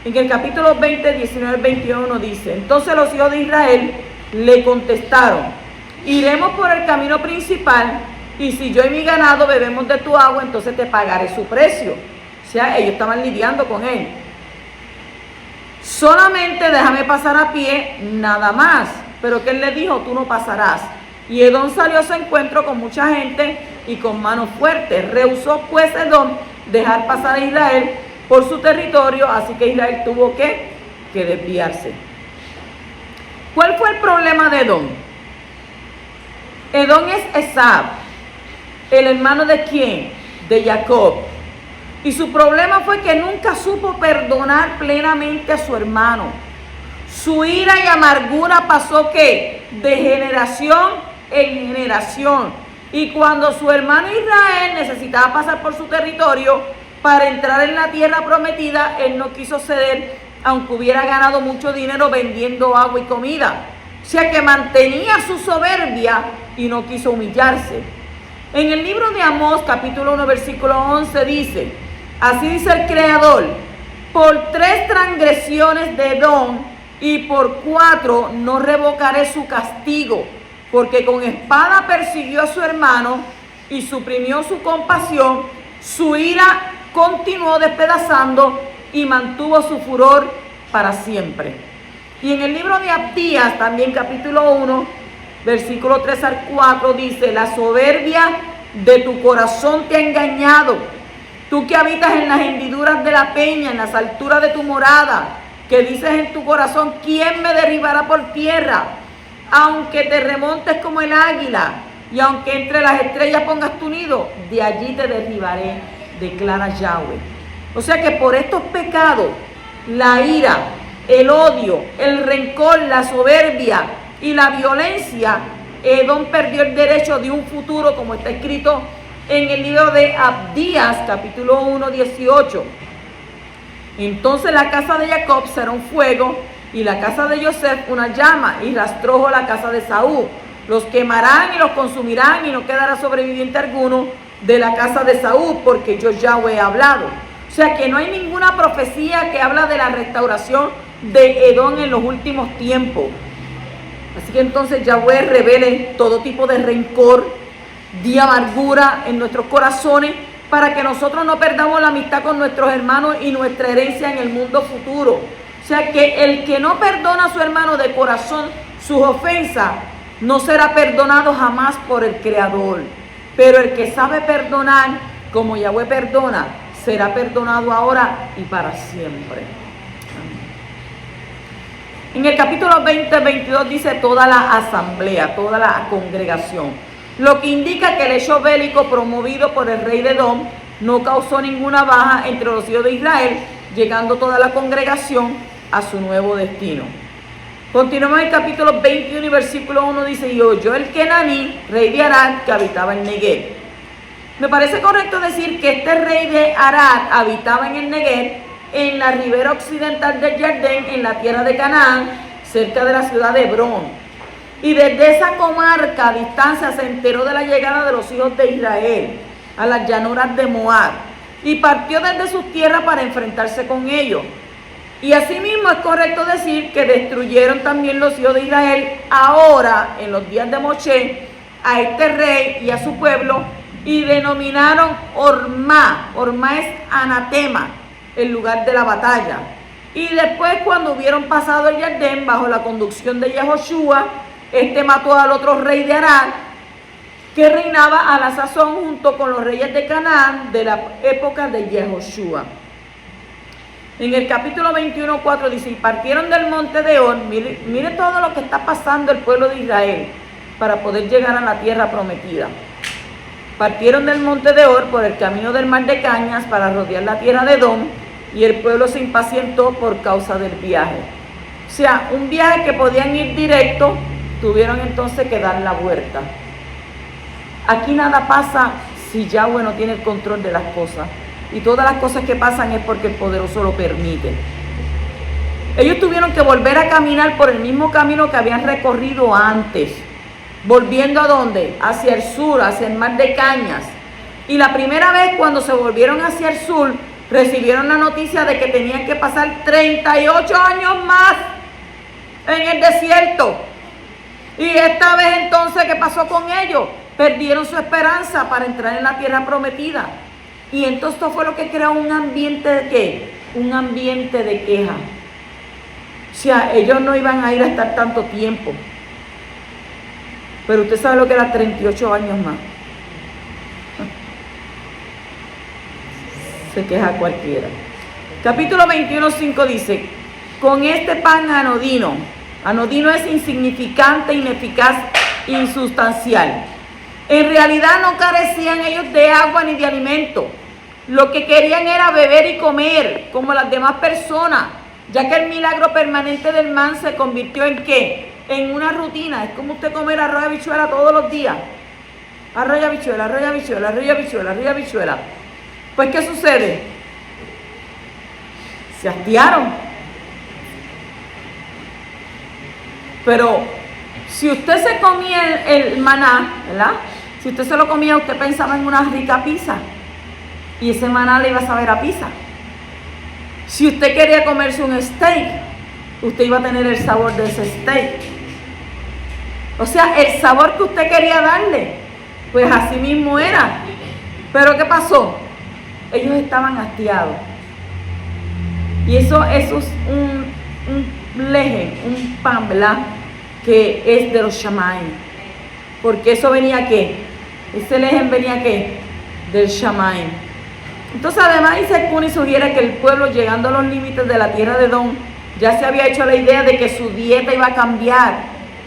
En el capítulo 20, 19 al 21 dice: entonces los hijos de Israel le contestaron: iremos por el camino principal, y si yo y mi ganado bebemos de tu agua, entonces te pagaré su precio. O sea, ellos estaban lidiando con él. Solamente déjame pasar a pie, nada más. Pero que él le dijo: tú no pasarás. Y Edom salió a su encuentro con mucha gente y con manos fuertes. Rehusó pues Edom dejar pasar a Israel por su territorio, así que Israel tuvo que desviarse. ¿Cuál fue el problema de Edom? Edom es Esau, el hermano de ¿quién? De Jacob. Y su problema fue que nunca supo perdonar plenamente a su hermano. Su ira y amargura pasó ¿qué? De generación en generación. Y cuando su hermano Israel necesitaba pasar por su territorio para entrar en la tierra prometida, él no quiso ceder, aunque hubiera ganado mucho dinero vendiendo agua y comida. O sea que mantenía su soberbia y no quiso humillarse. En el libro de Amós, capítulo 1, versículo 11 dice: así dice el Creador, por 3 transgresiones de Edom y por 4 no revocaré su castigo, porque con espada persiguió a su hermano y suprimió su compasión, su ira continuó despedazando y mantuvo su furor para siempre. Y en el libro de Abdías, también capítulo 1, versículo 3 al 4 dice: la soberbia de tu corazón te ha engañado. Tú que habitas en las hendiduras de la peña, en las alturas de tu morada, que dices en tu corazón: ¿quién me derribará por tierra? Aunque te remontes como el águila, y aunque entre las estrellas pongas tu nido, de allí te derribaré, declara Yahweh. O sea que por estos pecados, la ira, el odio, el rencor, la soberbia y la violencia, Edom perdió el derecho de un futuro, como está escrito en el libro de Abdías, capítulo 1, 18. Entonces la casa de Jacob será un fuego, y la casa de Joseph una llama, y rastrojo la casa de Saúl. Los quemarán y los consumirán, y no quedará sobreviviente alguno de la casa de Saúl, porque yo Yahweh he hablado. O sea que no hay ninguna profecía que habla de la restauración de Edom en los últimos tiempos. Así que entonces Yahweh revele todo tipo de rencor, de amargura en nuestros corazones, para que nosotros no perdamos la amistad con nuestros hermanos y nuestra herencia en el mundo futuro. O sea que el que no perdona a su hermano de corazón sus ofensas, no será perdonado jamás por el Creador. Pero el que sabe perdonar, como Yahweh perdona, será perdonado ahora y para siempre. En el capítulo 20, 22 dice toda la asamblea, toda la congregación. Lo que indica que el hecho bélico promovido por el rey de Edom no causó ninguna baja entre los hijos de Israel, llegando toda la congregación a su nuevo destino. Continuamos en el capítulo 21 y versículo 1 dice: y oyó el Kenaní, rey de Arad, que habitaba en Negev. Me parece correcto decir que este rey de Arad habitaba en el Negev, en la ribera occidental del Jordán, en la tierra de Canaán, cerca de la ciudad de Hebrón. Y desde esa comarca a distancia se enteró de la llegada de los hijos de Israel a las llanuras de Moab, y partió desde sus tierras para enfrentarse con ellos. Y asimismo es correcto decir que destruyeron también los hijos de Israel ahora, en los días de Moshe, a este rey y a su pueblo, y denominaron Ormá. Ormá es anatema, el lugar de la batalla. Y después, cuando hubieron pasado el Jordán bajo la conducción de Yehoshua, este mató al otro rey de Arad, que reinaba a la sazón junto con los reyes de Canaán de la época de Yehoshua. En el capítulo 21, 4 dice: y partieron del monte de Or. Mire todo lo que está pasando el pueblo de Israel para poder llegar a la tierra prometida. Partieron del monte de Or por el camino del mar de Cañas para rodear la tierra de Edom, y el pueblo se impacientó por causa del viaje. O sea, un viaje que podían ir directo tuvieron entonces que dar la vuelta. Aquí nada pasa si Yahweh no tiene el control de las cosas. Y todas las cosas que pasan es porque el poderoso lo permite. Ellos tuvieron que volver a caminar por el mismo camino que habían recorrido antes. Volviendo ¿a dónde? Hacia el sur, hacia el mar de Cañas. Y la primera vez cuando se volvieron hacia el sur, recibieron la noticia de que tenían que pasar 38 años más en el desierto. Y esta vez entonces, ¿qué pasó con ellos? Perdieron su esperanza para entrar en la tierra prometida. Y entonces esto fue lo que creó un ambiente de ¿qué? Un ambiente de queja. O sea, ellos no iban a ir a estar tanto tiempo. Pero usted sabe lo que era 38 años más. Se queja cualquiera. Capítulo 21:5 dice: con este pan anodino es insignificante, ineficaz, insustancial. En realidad no carecían ellos de agua ni de alimento. Lo que querían era beber y comer, como las demás personas, ya que el milagro permanente del man se convirtió en ¿qué? En una rutina. Es como usted comer arroz y habichuela todos los días. Arroz y habichuela, arroz y habichuela, arroz y habichuela, arroz y habichuela. Pues ¿qué sucede? Se hastiaron. Pero si usted se comía el maná, ¿verdad? Si usted se lo comía, usted pensaba en una rica pizza. Y ese maná le iba a saber a pizza. Si usted quería comerse un steak, usted iba a tener el sabor de ese steak. O sea, el sabor que usted quería darle, pues así mismo era. Pero ¿qué pasó? Ellos estaban hastiados. Y eso es un leje, un pan, ¿verdad? Que es de los Shammai. Porque eso venía ¿qué? Ese leje venía ¿qué? Del Shammai. Entonces además Isaac sugiere que el pueblo, llegando a los límites de la tierra de Edom, ya se había hecho la idea de que su dieta iba a cambiar,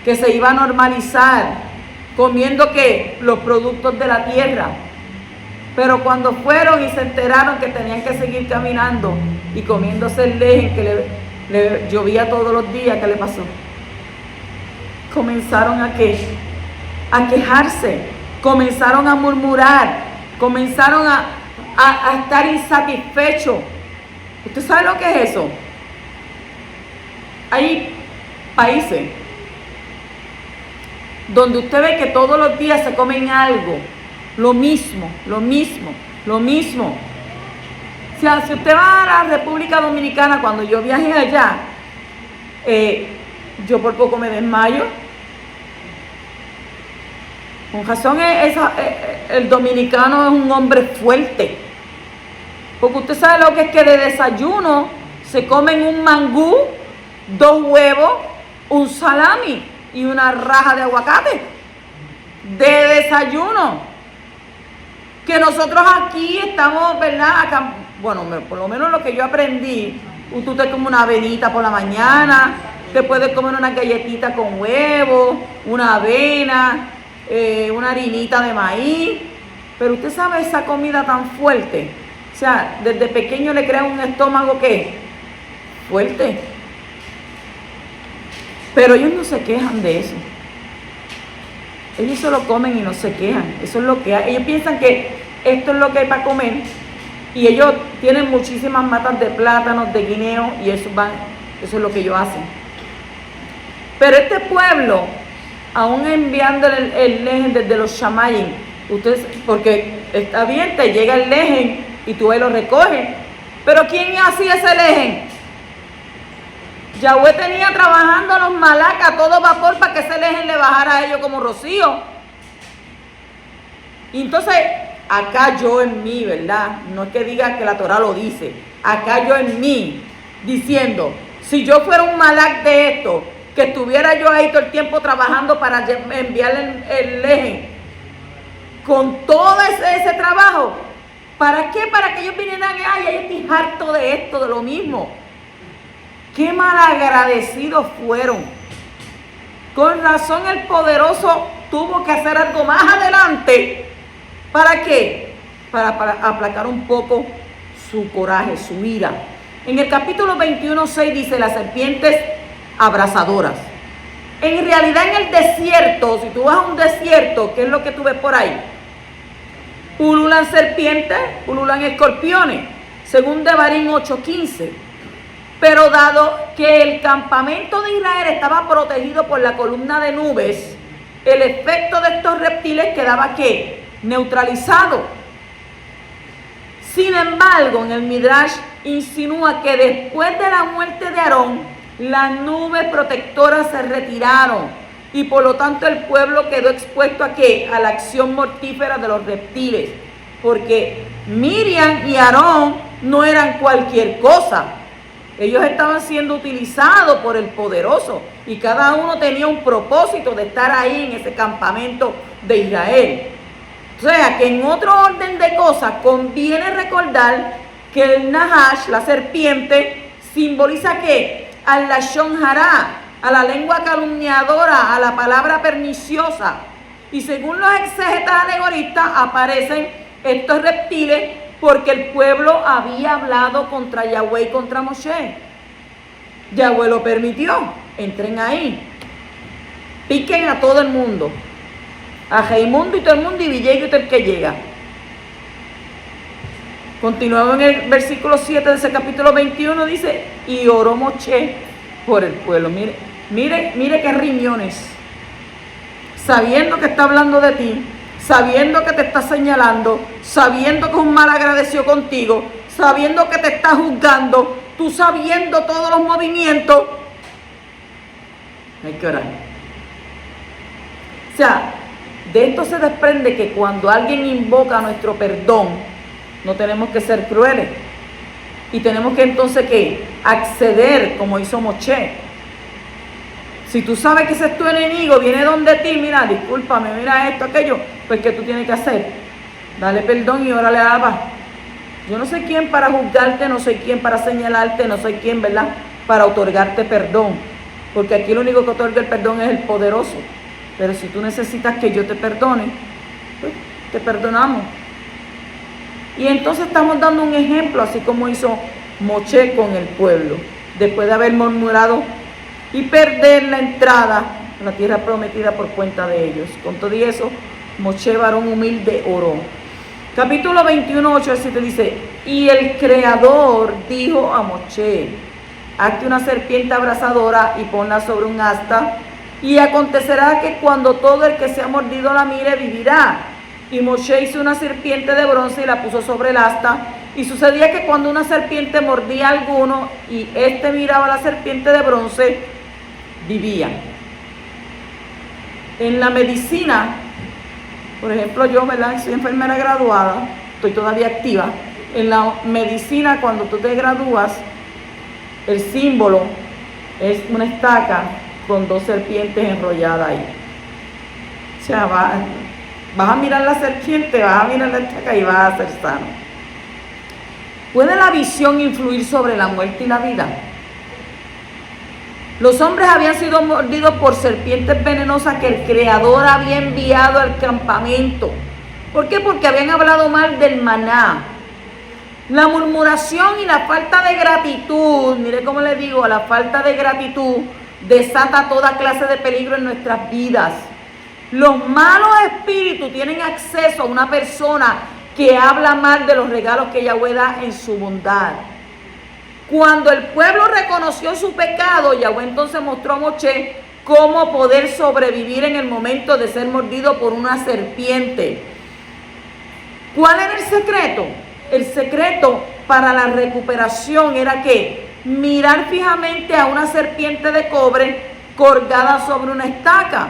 que se iba a normalizar, comiendo ¿qué? Los productos de la tierra. Pero cuando fueron y se enteraron que tenían que seguir caminando y comiéndose el leje que le llovía todos los días, ¿qué le pasó? Comenzaron a ¿qué? A quejarse, comenzaron a murmurar, comenzaron a estar insatisfechos. ¿Usted sabe lo que es eso? Hay países donde usted ve que todos los días se comen algo, lo mismo. O sea, si usted va a la República Dominicana, cuando yo viajé allá, yo por poco me desmayo. Con razón el dominicano es un hombre fuerte. Porque usted sabe lo que es que de desayuno se comen un mangú, 2 huevos, un salami y una raja de aguacate. De desayuno. Que nosotros aquí estamos, ¿verdad? Acá, bueno, por lo menos lo que yo aprendí, usted come una avenita por la mañana, te puede comer una galletita con huevo, una avena, una harinita de maíz, pero usted sabe esa comida tan fuerte, o sea, desde pequeño le crea un estómago ¿qué? Fuerte. Pero ellos no se quejan de eso. Ellos se lo comen y no se quejan. Eso es lo que hay. Ellos piensan que esto es lo que hay para comer. Y ellos tienen muchísimas matas de plátanos, de guineo, y eso es lo que ellos hacen. Pero este pueblo, aún enviándole el lejen desde los Shammai, porque está bien, te llega el lejen y tú ahí lo recoges. Pero ¿quién hacía ese lejen? Yahweh tenía trabajando a los malacas a todo vapor para que ese lejen le bajara a ellos como rocío. Y entonces, acá yo en mí, ¿verdad? No es que diga que la Torah lo dice. Acá yo en mí, diciendo, si yo fuera un malac de esto, que estuviera yo ahí todo el tiempo trabajando para enviarle el lejen, con todo ese trabajo, ¿para qué? Para que ellos vinieran, ay, yo estoy harto de esto, de lo mismo. Qué malagradecidos fueron. Con razón el poderoso tuvo que hacer algo más adelante. ¿Para qué? Para aplacar un poco su coraje, su ira. En el capítulo 21:6 dice: las serpientes abrasadoras. En realidad en el desierto, si tú vas a un desierto, ¿qué es lo que tú ves por ahí? Pululan serpientes, pululan escorpiones, según Devarim 8:15. Pero dado que el campamento de Israel estaba protegido por la columna de nubes, el efecto de estos reptiles quedaba ¿qué? Neutralizado. Sin embargo, en el Midrash insinúa que después de la muerte de Aarón, las nubes protectoras se retiraron y por lo tanto el pueblo quedó expuesto ¿a qué? A la acción mortífera de los reptiles, porque Miriam y Aarón no eran cualquier cosa. Ellos estaban siendo utilizados por el poderoso y cada uno tenía un propósito de estar ahí en ese campamento de Israel. O sea que en otro orden de cosas conviene recordar que el Nahash, la serpiente, simboliza ¿qué? Al Lashon Hara, a la lengua calumniadora, a la palabra perniciosa. Y según los exégetas alegoristas aparecen estos reptiles porque el pueblo había hablado contra Yahweh y contra Moshe. Yahweh lo permitió. Entren ahí. Piquen a todo el mundo. A Heimundo y todo el mundo y llegue usted el que llega. Continuamos en el versículo 7 de ese capítulo 21. Dice, y oró Moshe por el pueblo. Mire qué riñones. Sabiendo que está hablando de ti, sabiendo que te está señalando, sabiendo que es un mal agradecido contigo, sabiendo que te está juzgando, tú sabiendo todos los movimientos, hay que orar. O sea, de esto se desprende que cuando alguien invoca nuestro perdón, no tenemos que ser crueles. Y tenemos que entonces ¿qué? Acceder como hizo Moshe. Si tú sabes que ese es tu enemigo, viene donde ti, mira, discúlpame, mira esto, aquello, pues ¿qué tú tienes que hacer? Dale perdón y órale a la paz. Yo no soy quien para juzgarte, no soy quien para señalarte, no soy quien, ¿verdad?, para otorgarte perdón. Porque aquí lo único que otorga el perdón es el poderoso. Pero si tú necesitas que yo te perdone, pues te perdonamos. Y entonces estamos dando un ejemplo, así como hizo Moshe con el pueblo. Después de haber murmurado y perder la entrada a la tierra prometida por cuenta de ellos. Con todo y eso, Moshe, varón humilde, oró. Capítulo 21, 8 al 7 dice, y el Creador dijo a Moshe, hazte una serpiente abrasadora y ponla sobre un asta, y acontecerá que cuando todo el que se ha mordido la mire, vivirá. Y Moshe hizo una serpiente de bronce y la puso sobre el asta, y sucedía que cuando una serpiente mordía a alguno, y éste miraba a la serpiente de bronce, vivía. En la medicina, por ejemplo, yo, ¿verdad?, soy enfermera graduada, estoy todavía activa. En la medicina, cuando tú te gradúas, el símbolo es una estaca con dos serpientes enrolladas ahí. O sea, vas a mirar la serpiente, vas a mirar la estaca y vas a ser sano. ¿Puede la visión influir sobre la muerte y la vida? Los hombres habían sido mordidos por serpientes venenosas que el Creador había enviado al campamento. ¿Por qué? Porque habían hablado mal del maná. La murmuración y la falta de gratitud, mire cómo le digo, la falta de gratitud desata toda clase de peligro en nuestras vidas. Los malos espíritus tienen acceso a una persona que habla mal de los regalos que Yahweh da en su bondad. Cuando el pueblo reconoció su pecado, Yahweh entonces mostró a Moshe cómo poder sobrevivir en el momento de ser mordido por una serpiente. ¿Cuál era el secreto? El secreto para la recuperación era que mirar fijamente a una serpiente de cobre colgada sobre una estaca.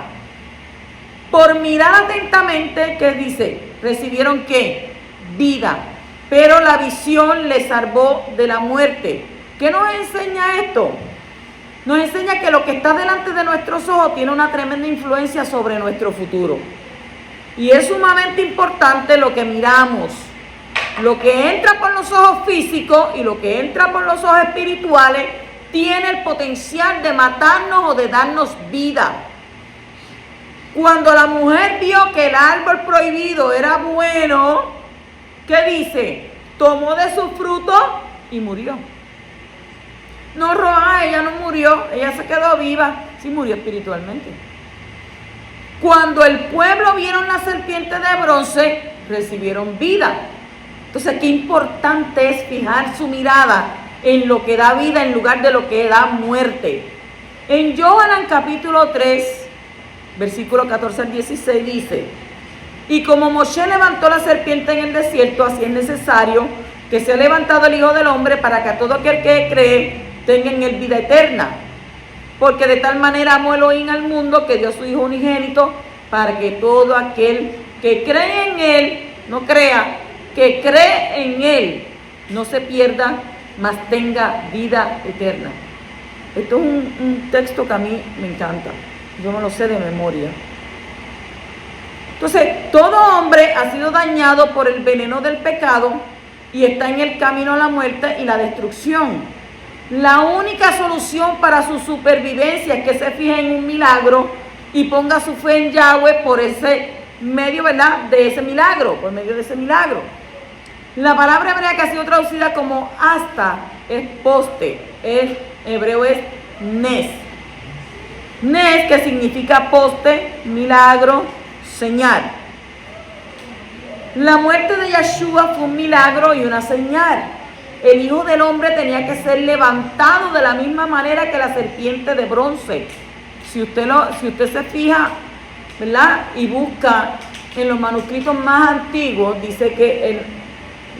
Por mirar atentamente, ¿qué dice? Recibieron ¿qué? Vida. Pero la visión les salvó de la muerte. ¿Qué nos enseña esto? Nos enseña que lo que está delante de nuestros ojos tiene una tremenda influencia sobre nuestro futuro. Y es sumamente importante lo que miramos. Lo que entra por los ojos físicos y lo que entra por los ojos espirituales tiene el potencial de matarnos o de darnos vida. Cuando la mujer vio que el árbol prohibido era bueno, ¿qué dice? Tomó de su fruto y murió. No, Roa, ella no murió, ella se quedó viva. sí murió espiritualmente. Cuando el pueblo vieron la serpiente de bronce, recibieron vida. Entonces, qué importante es fijar su mirada en lo que da vida en lugar de lo que da muerte. En Johanán capítulo 3, versículo 14 al 16 dice: y como Moshe levantó la serpiente en el desierto, así es necesario que sea levantado el Hijo del Hombre, para que a todo aquel que cree tenga en él vida eterna. Porque de tal manera amó Elohim al mundo, que dio a su Hijo unigénito, para que todo aquel que cree en él, no crea, que cree en él, no se pierda, mas tenga vida eterna. Esto es un texto que a mí me encanta. Yo me lo sé de memoria. Entonces, todo hombre ha sido dañado por el veneno del pecado y está en el camino a la muerte y la destrucción. La única solución para su supervivencia es que se fije en un milagro y ponga su fe en Yahweh por ese medio, ¿verdad?, de ese milagro, por medio de ese milagro. La palabra hebrea que ha sido traducida como hasta es poste, el hebreo es nes. Nes, que significa poste, milagro, señal. La muerte de Yeshua fue un milagro y una señal. El Hijo del Hombre tenía que ser levantado de la misma manera que la serpiente de bronce. Si usted se fija, ¿verdad?, y busca en los manuscritos más antiguos, dice que él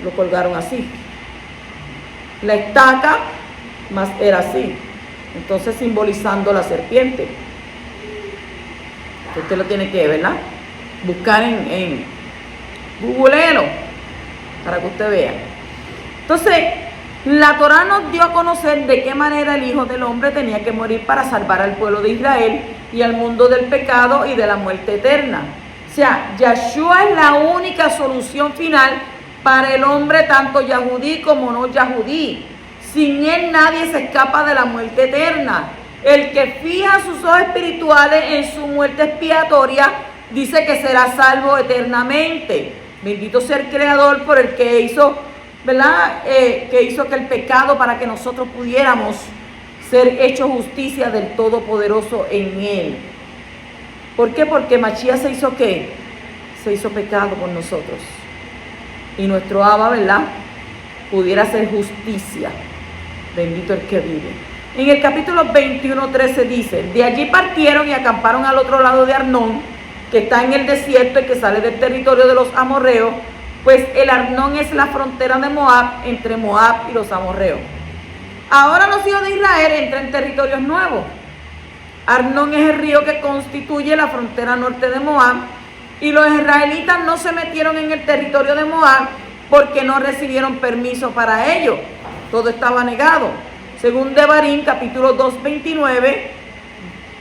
lo colgaron así. La estaca más era así, entonces simbolizando la serpiente. Usted lo tiene que, ¿verdad?, buscar en Googlelo para que usted vea. Entonces, la Torá nos dio a conocer de qué manera el Hijo del Hombre tenía que morir para salvar al pueblo de Israel y al mundo del pecado y de la muerte eterna. O sea, Yeshua es la única solución final para el hombre, tanto yahudí como no yahudí. Sin él nadie se escapa de la muerte eterna. El que fija sus ojos espirituales en su muerte expiatoria, dice que será salvo eternamente. Bendito sea el Creador por el que hizo, ¿verdad?, que hizo que el pecado, para que nosotros pudiéramos ser hechos justicia del Todopoderoso en él. ¿Por qué? Porque Mashiach se hizo ¿qué? Se hizo pecado por nosotros. Y nuestro Abba, ¿verdad?, pudiera ser justicia. Bendito el que vive. En el capítulo 21:13 dice: de allí partieron y acamparon al otro lado de Arnón, que está en el desierto y que sale del territorio de los amorreos, pues el Arnón es la frontera de Moab, entre Moab y los amorreos. Ahora los hijos de Israel entran en territorios nuevos. Arnón es el río que constituye la frontera norte de Moab, y los israelitas no se metieron en el territorio de Moab porque no recibieron permiso para ello. Todo estaba negado. Según Devarim, capítulo 2:29,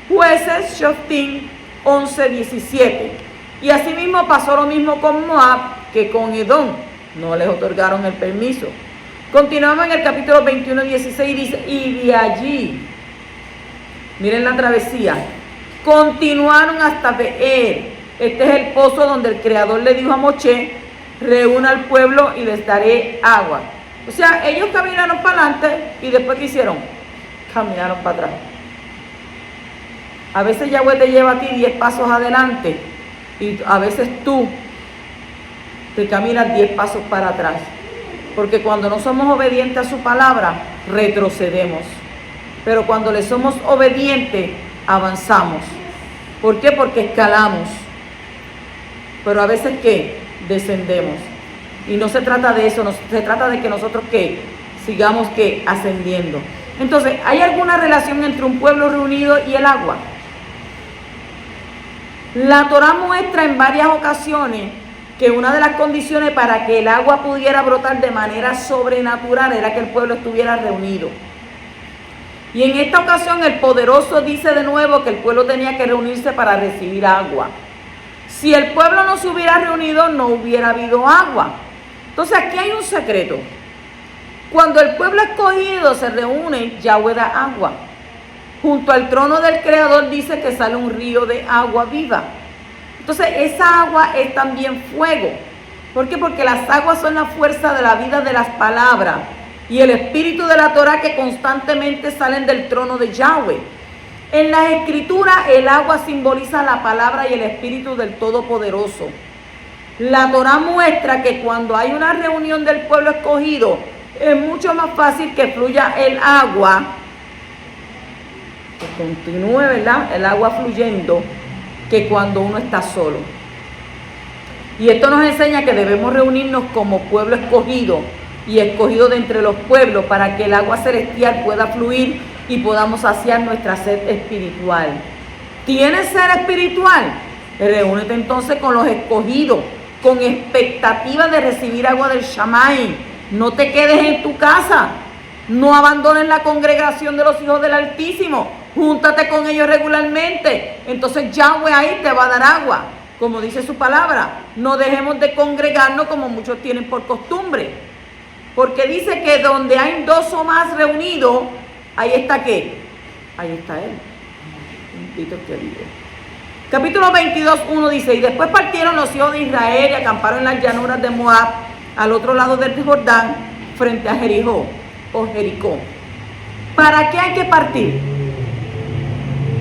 Jueces, Shoftim 11:17. Y asimismo pasó lo mismo con Moab que con Edom. No les otorgaron el permiso. Continuamos en el capítulo 21:16, dice: y de allí, miren la travesía, continuaron hasta Beer. Este es el pozo donde el Creador le dijo a Moshe: reúna al pueblo y les daré agua. O sea, ellos caminaron para adelante y después ¿qué hicieron? Caminaron para atrás. A veces Yahweh te lleva a ti 10 pasos adelante y a veces tú te caminas 10 pasos para atrás. Porque cuando no somos obedientes a su palabra, retrocedemos. Pero cuando le somos obedientes, avanzamos. ¿Por qué? Porque escalamos. Pero a veces ¿qué? Descendemos. Y no se trata de eso, no se trata de que nosotros ¿qué? Sigamos ¿qué? Ascendiendo. Entonces, ¿hay alguna relación entre un pueblo reunido y el agua? La Torá muestra en varias ocasiones que una de las condiciones para que el agua pudiera brotar de manera sobrenatural era que el pueblo estuviera reunido. Y en esta ocasión el poderoso dice de nuevo que el pueblo tenía que reunirse para recibir agua. Si el pueblo no se hubiera reunido, no hubiera habido agua. Entonces aquí hay un secreto. Cuando el pueblo escogido se reúne, Yahweh da agua. Junto al trono del Creador dice que sale un río de agua viva. Entonces esa agua es también fuego. ¿Por qué? Porque las aguas son la fuerza de la vida de las palabras y el espíritu de la Torá que constantemente salen del trono de Yahweh. En las Escrituras el agua simboliza la palabra y el espíritu del Todopoderoso. La Torá muestra que cuando hay una reunión del pueblo escogido, es mucho más fácil que fluya el agua, que continúe, ¿verdad?, el agua fluyendo, que cuando uno está solo. Y esto nos enseña que debemos reunirnos como pueblo escogido y escogido de entre los pueblos para que el agua celestial pueda fluir y podamos saciar nuestra sed espiritual. ¿Tienes sed espiritual? Reúnete entonces con los escogidos, con expectativa de recibir agua del Shamay. No te quedes en tu casa, no abandones la congregación de los hijos del Altísimo, júntate con ellos regularmente, entonces Yahweh ahí te va a dar agua, como dice su palabra. No dejemos de congregarnos como muchos tienen por costumbre, porque dice que donde hay dos o más reunidos, ahí está ¿qué? Ahí está Él. Bendito que vive. Capítulo 22:1 dice: y después partieron los hijos de Israel y acamparon en las llanuras de Moab, al otro lado del Jordán, frente a Jericó o Jericó. ¿Para qué hay que partir?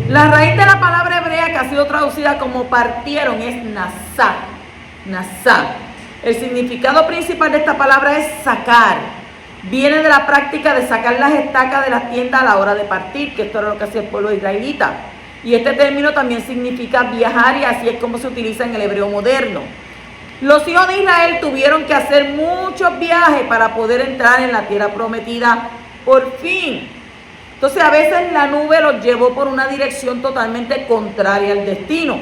La raíz de la palabra hebrea que ha sido traducida como partieron es nasá. Nasá. El significado principal de esta palabra es sacar. Viene de la práctica de sacar las estacas de las tiendas a la hora de partir, que esto era lo que hacía el pueblo israelita. Y este término también significa viajar, y así es como se utiliza en el hebreo moderno. Los hijos de Israel tuvieron que hacer muchos viajes para poder entrar en la tierra prometida por fin. Entonces a veces la nube los llevó por una dirección totalmente contraria al destino.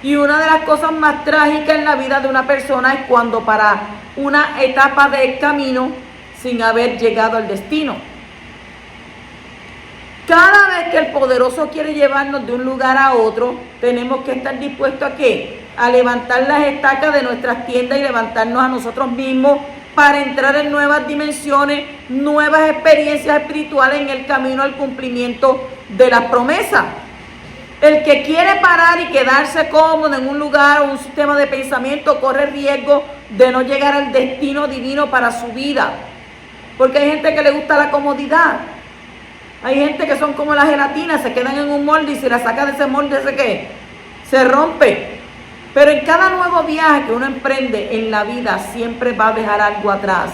Y una de las cosas más trágicas en la vida de una persona es cuando para una etapa del camino sin haber llegado al destino. Cada vez que el poderoso quiere llevarnos de un lugar a otro, tenemos que estar dispuestos ¿a qué? A levantar las estacas de nuestras tiendas y levantarnos a nosotros mismos para entrar en nuevas dimensiones, nuevas experiencias espirituales en el camino al cumplimiento de las promesas. El que quiere parar y quedarse cómodo en un lugar o un sistema de pensamiento corre riesgo de no llegar al destino divino para su vida. Porque hay gente que le gusta la comodidad. Hay gente que son como la gelatina, se quedan en un molde y si la saca de ese molde, se rompe. Pero en cada nuevo viaje que uno emprende en la vida siempre va a dejar algo atrás.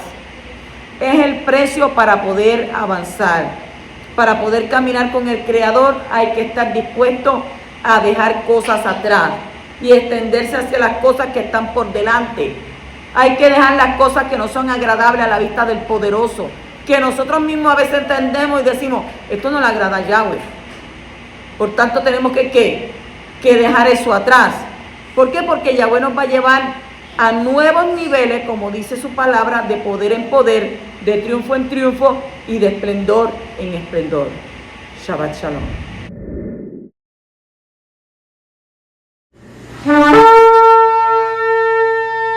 Es el precio para poder avanzar. Para poder caminar con el Creador hay que estar dispuesto a dejar cosas atrás y extenderse hacia las cosas que están por delante. Hay que dejar las cosas que no son agradables a la vista del poderoso, que nosotros mismos a veces entendemos y decimos, esto no le agrada a Yahweh. Por tanto tenemos que dejar eso atrás. ¿Por qué? Porque Yahweh nos va a llevar a nuevos niveles, como dice su palabra, de poder en poder, de triunfo en triunfo y de esplendor en esplendor. Shabbat Shalom.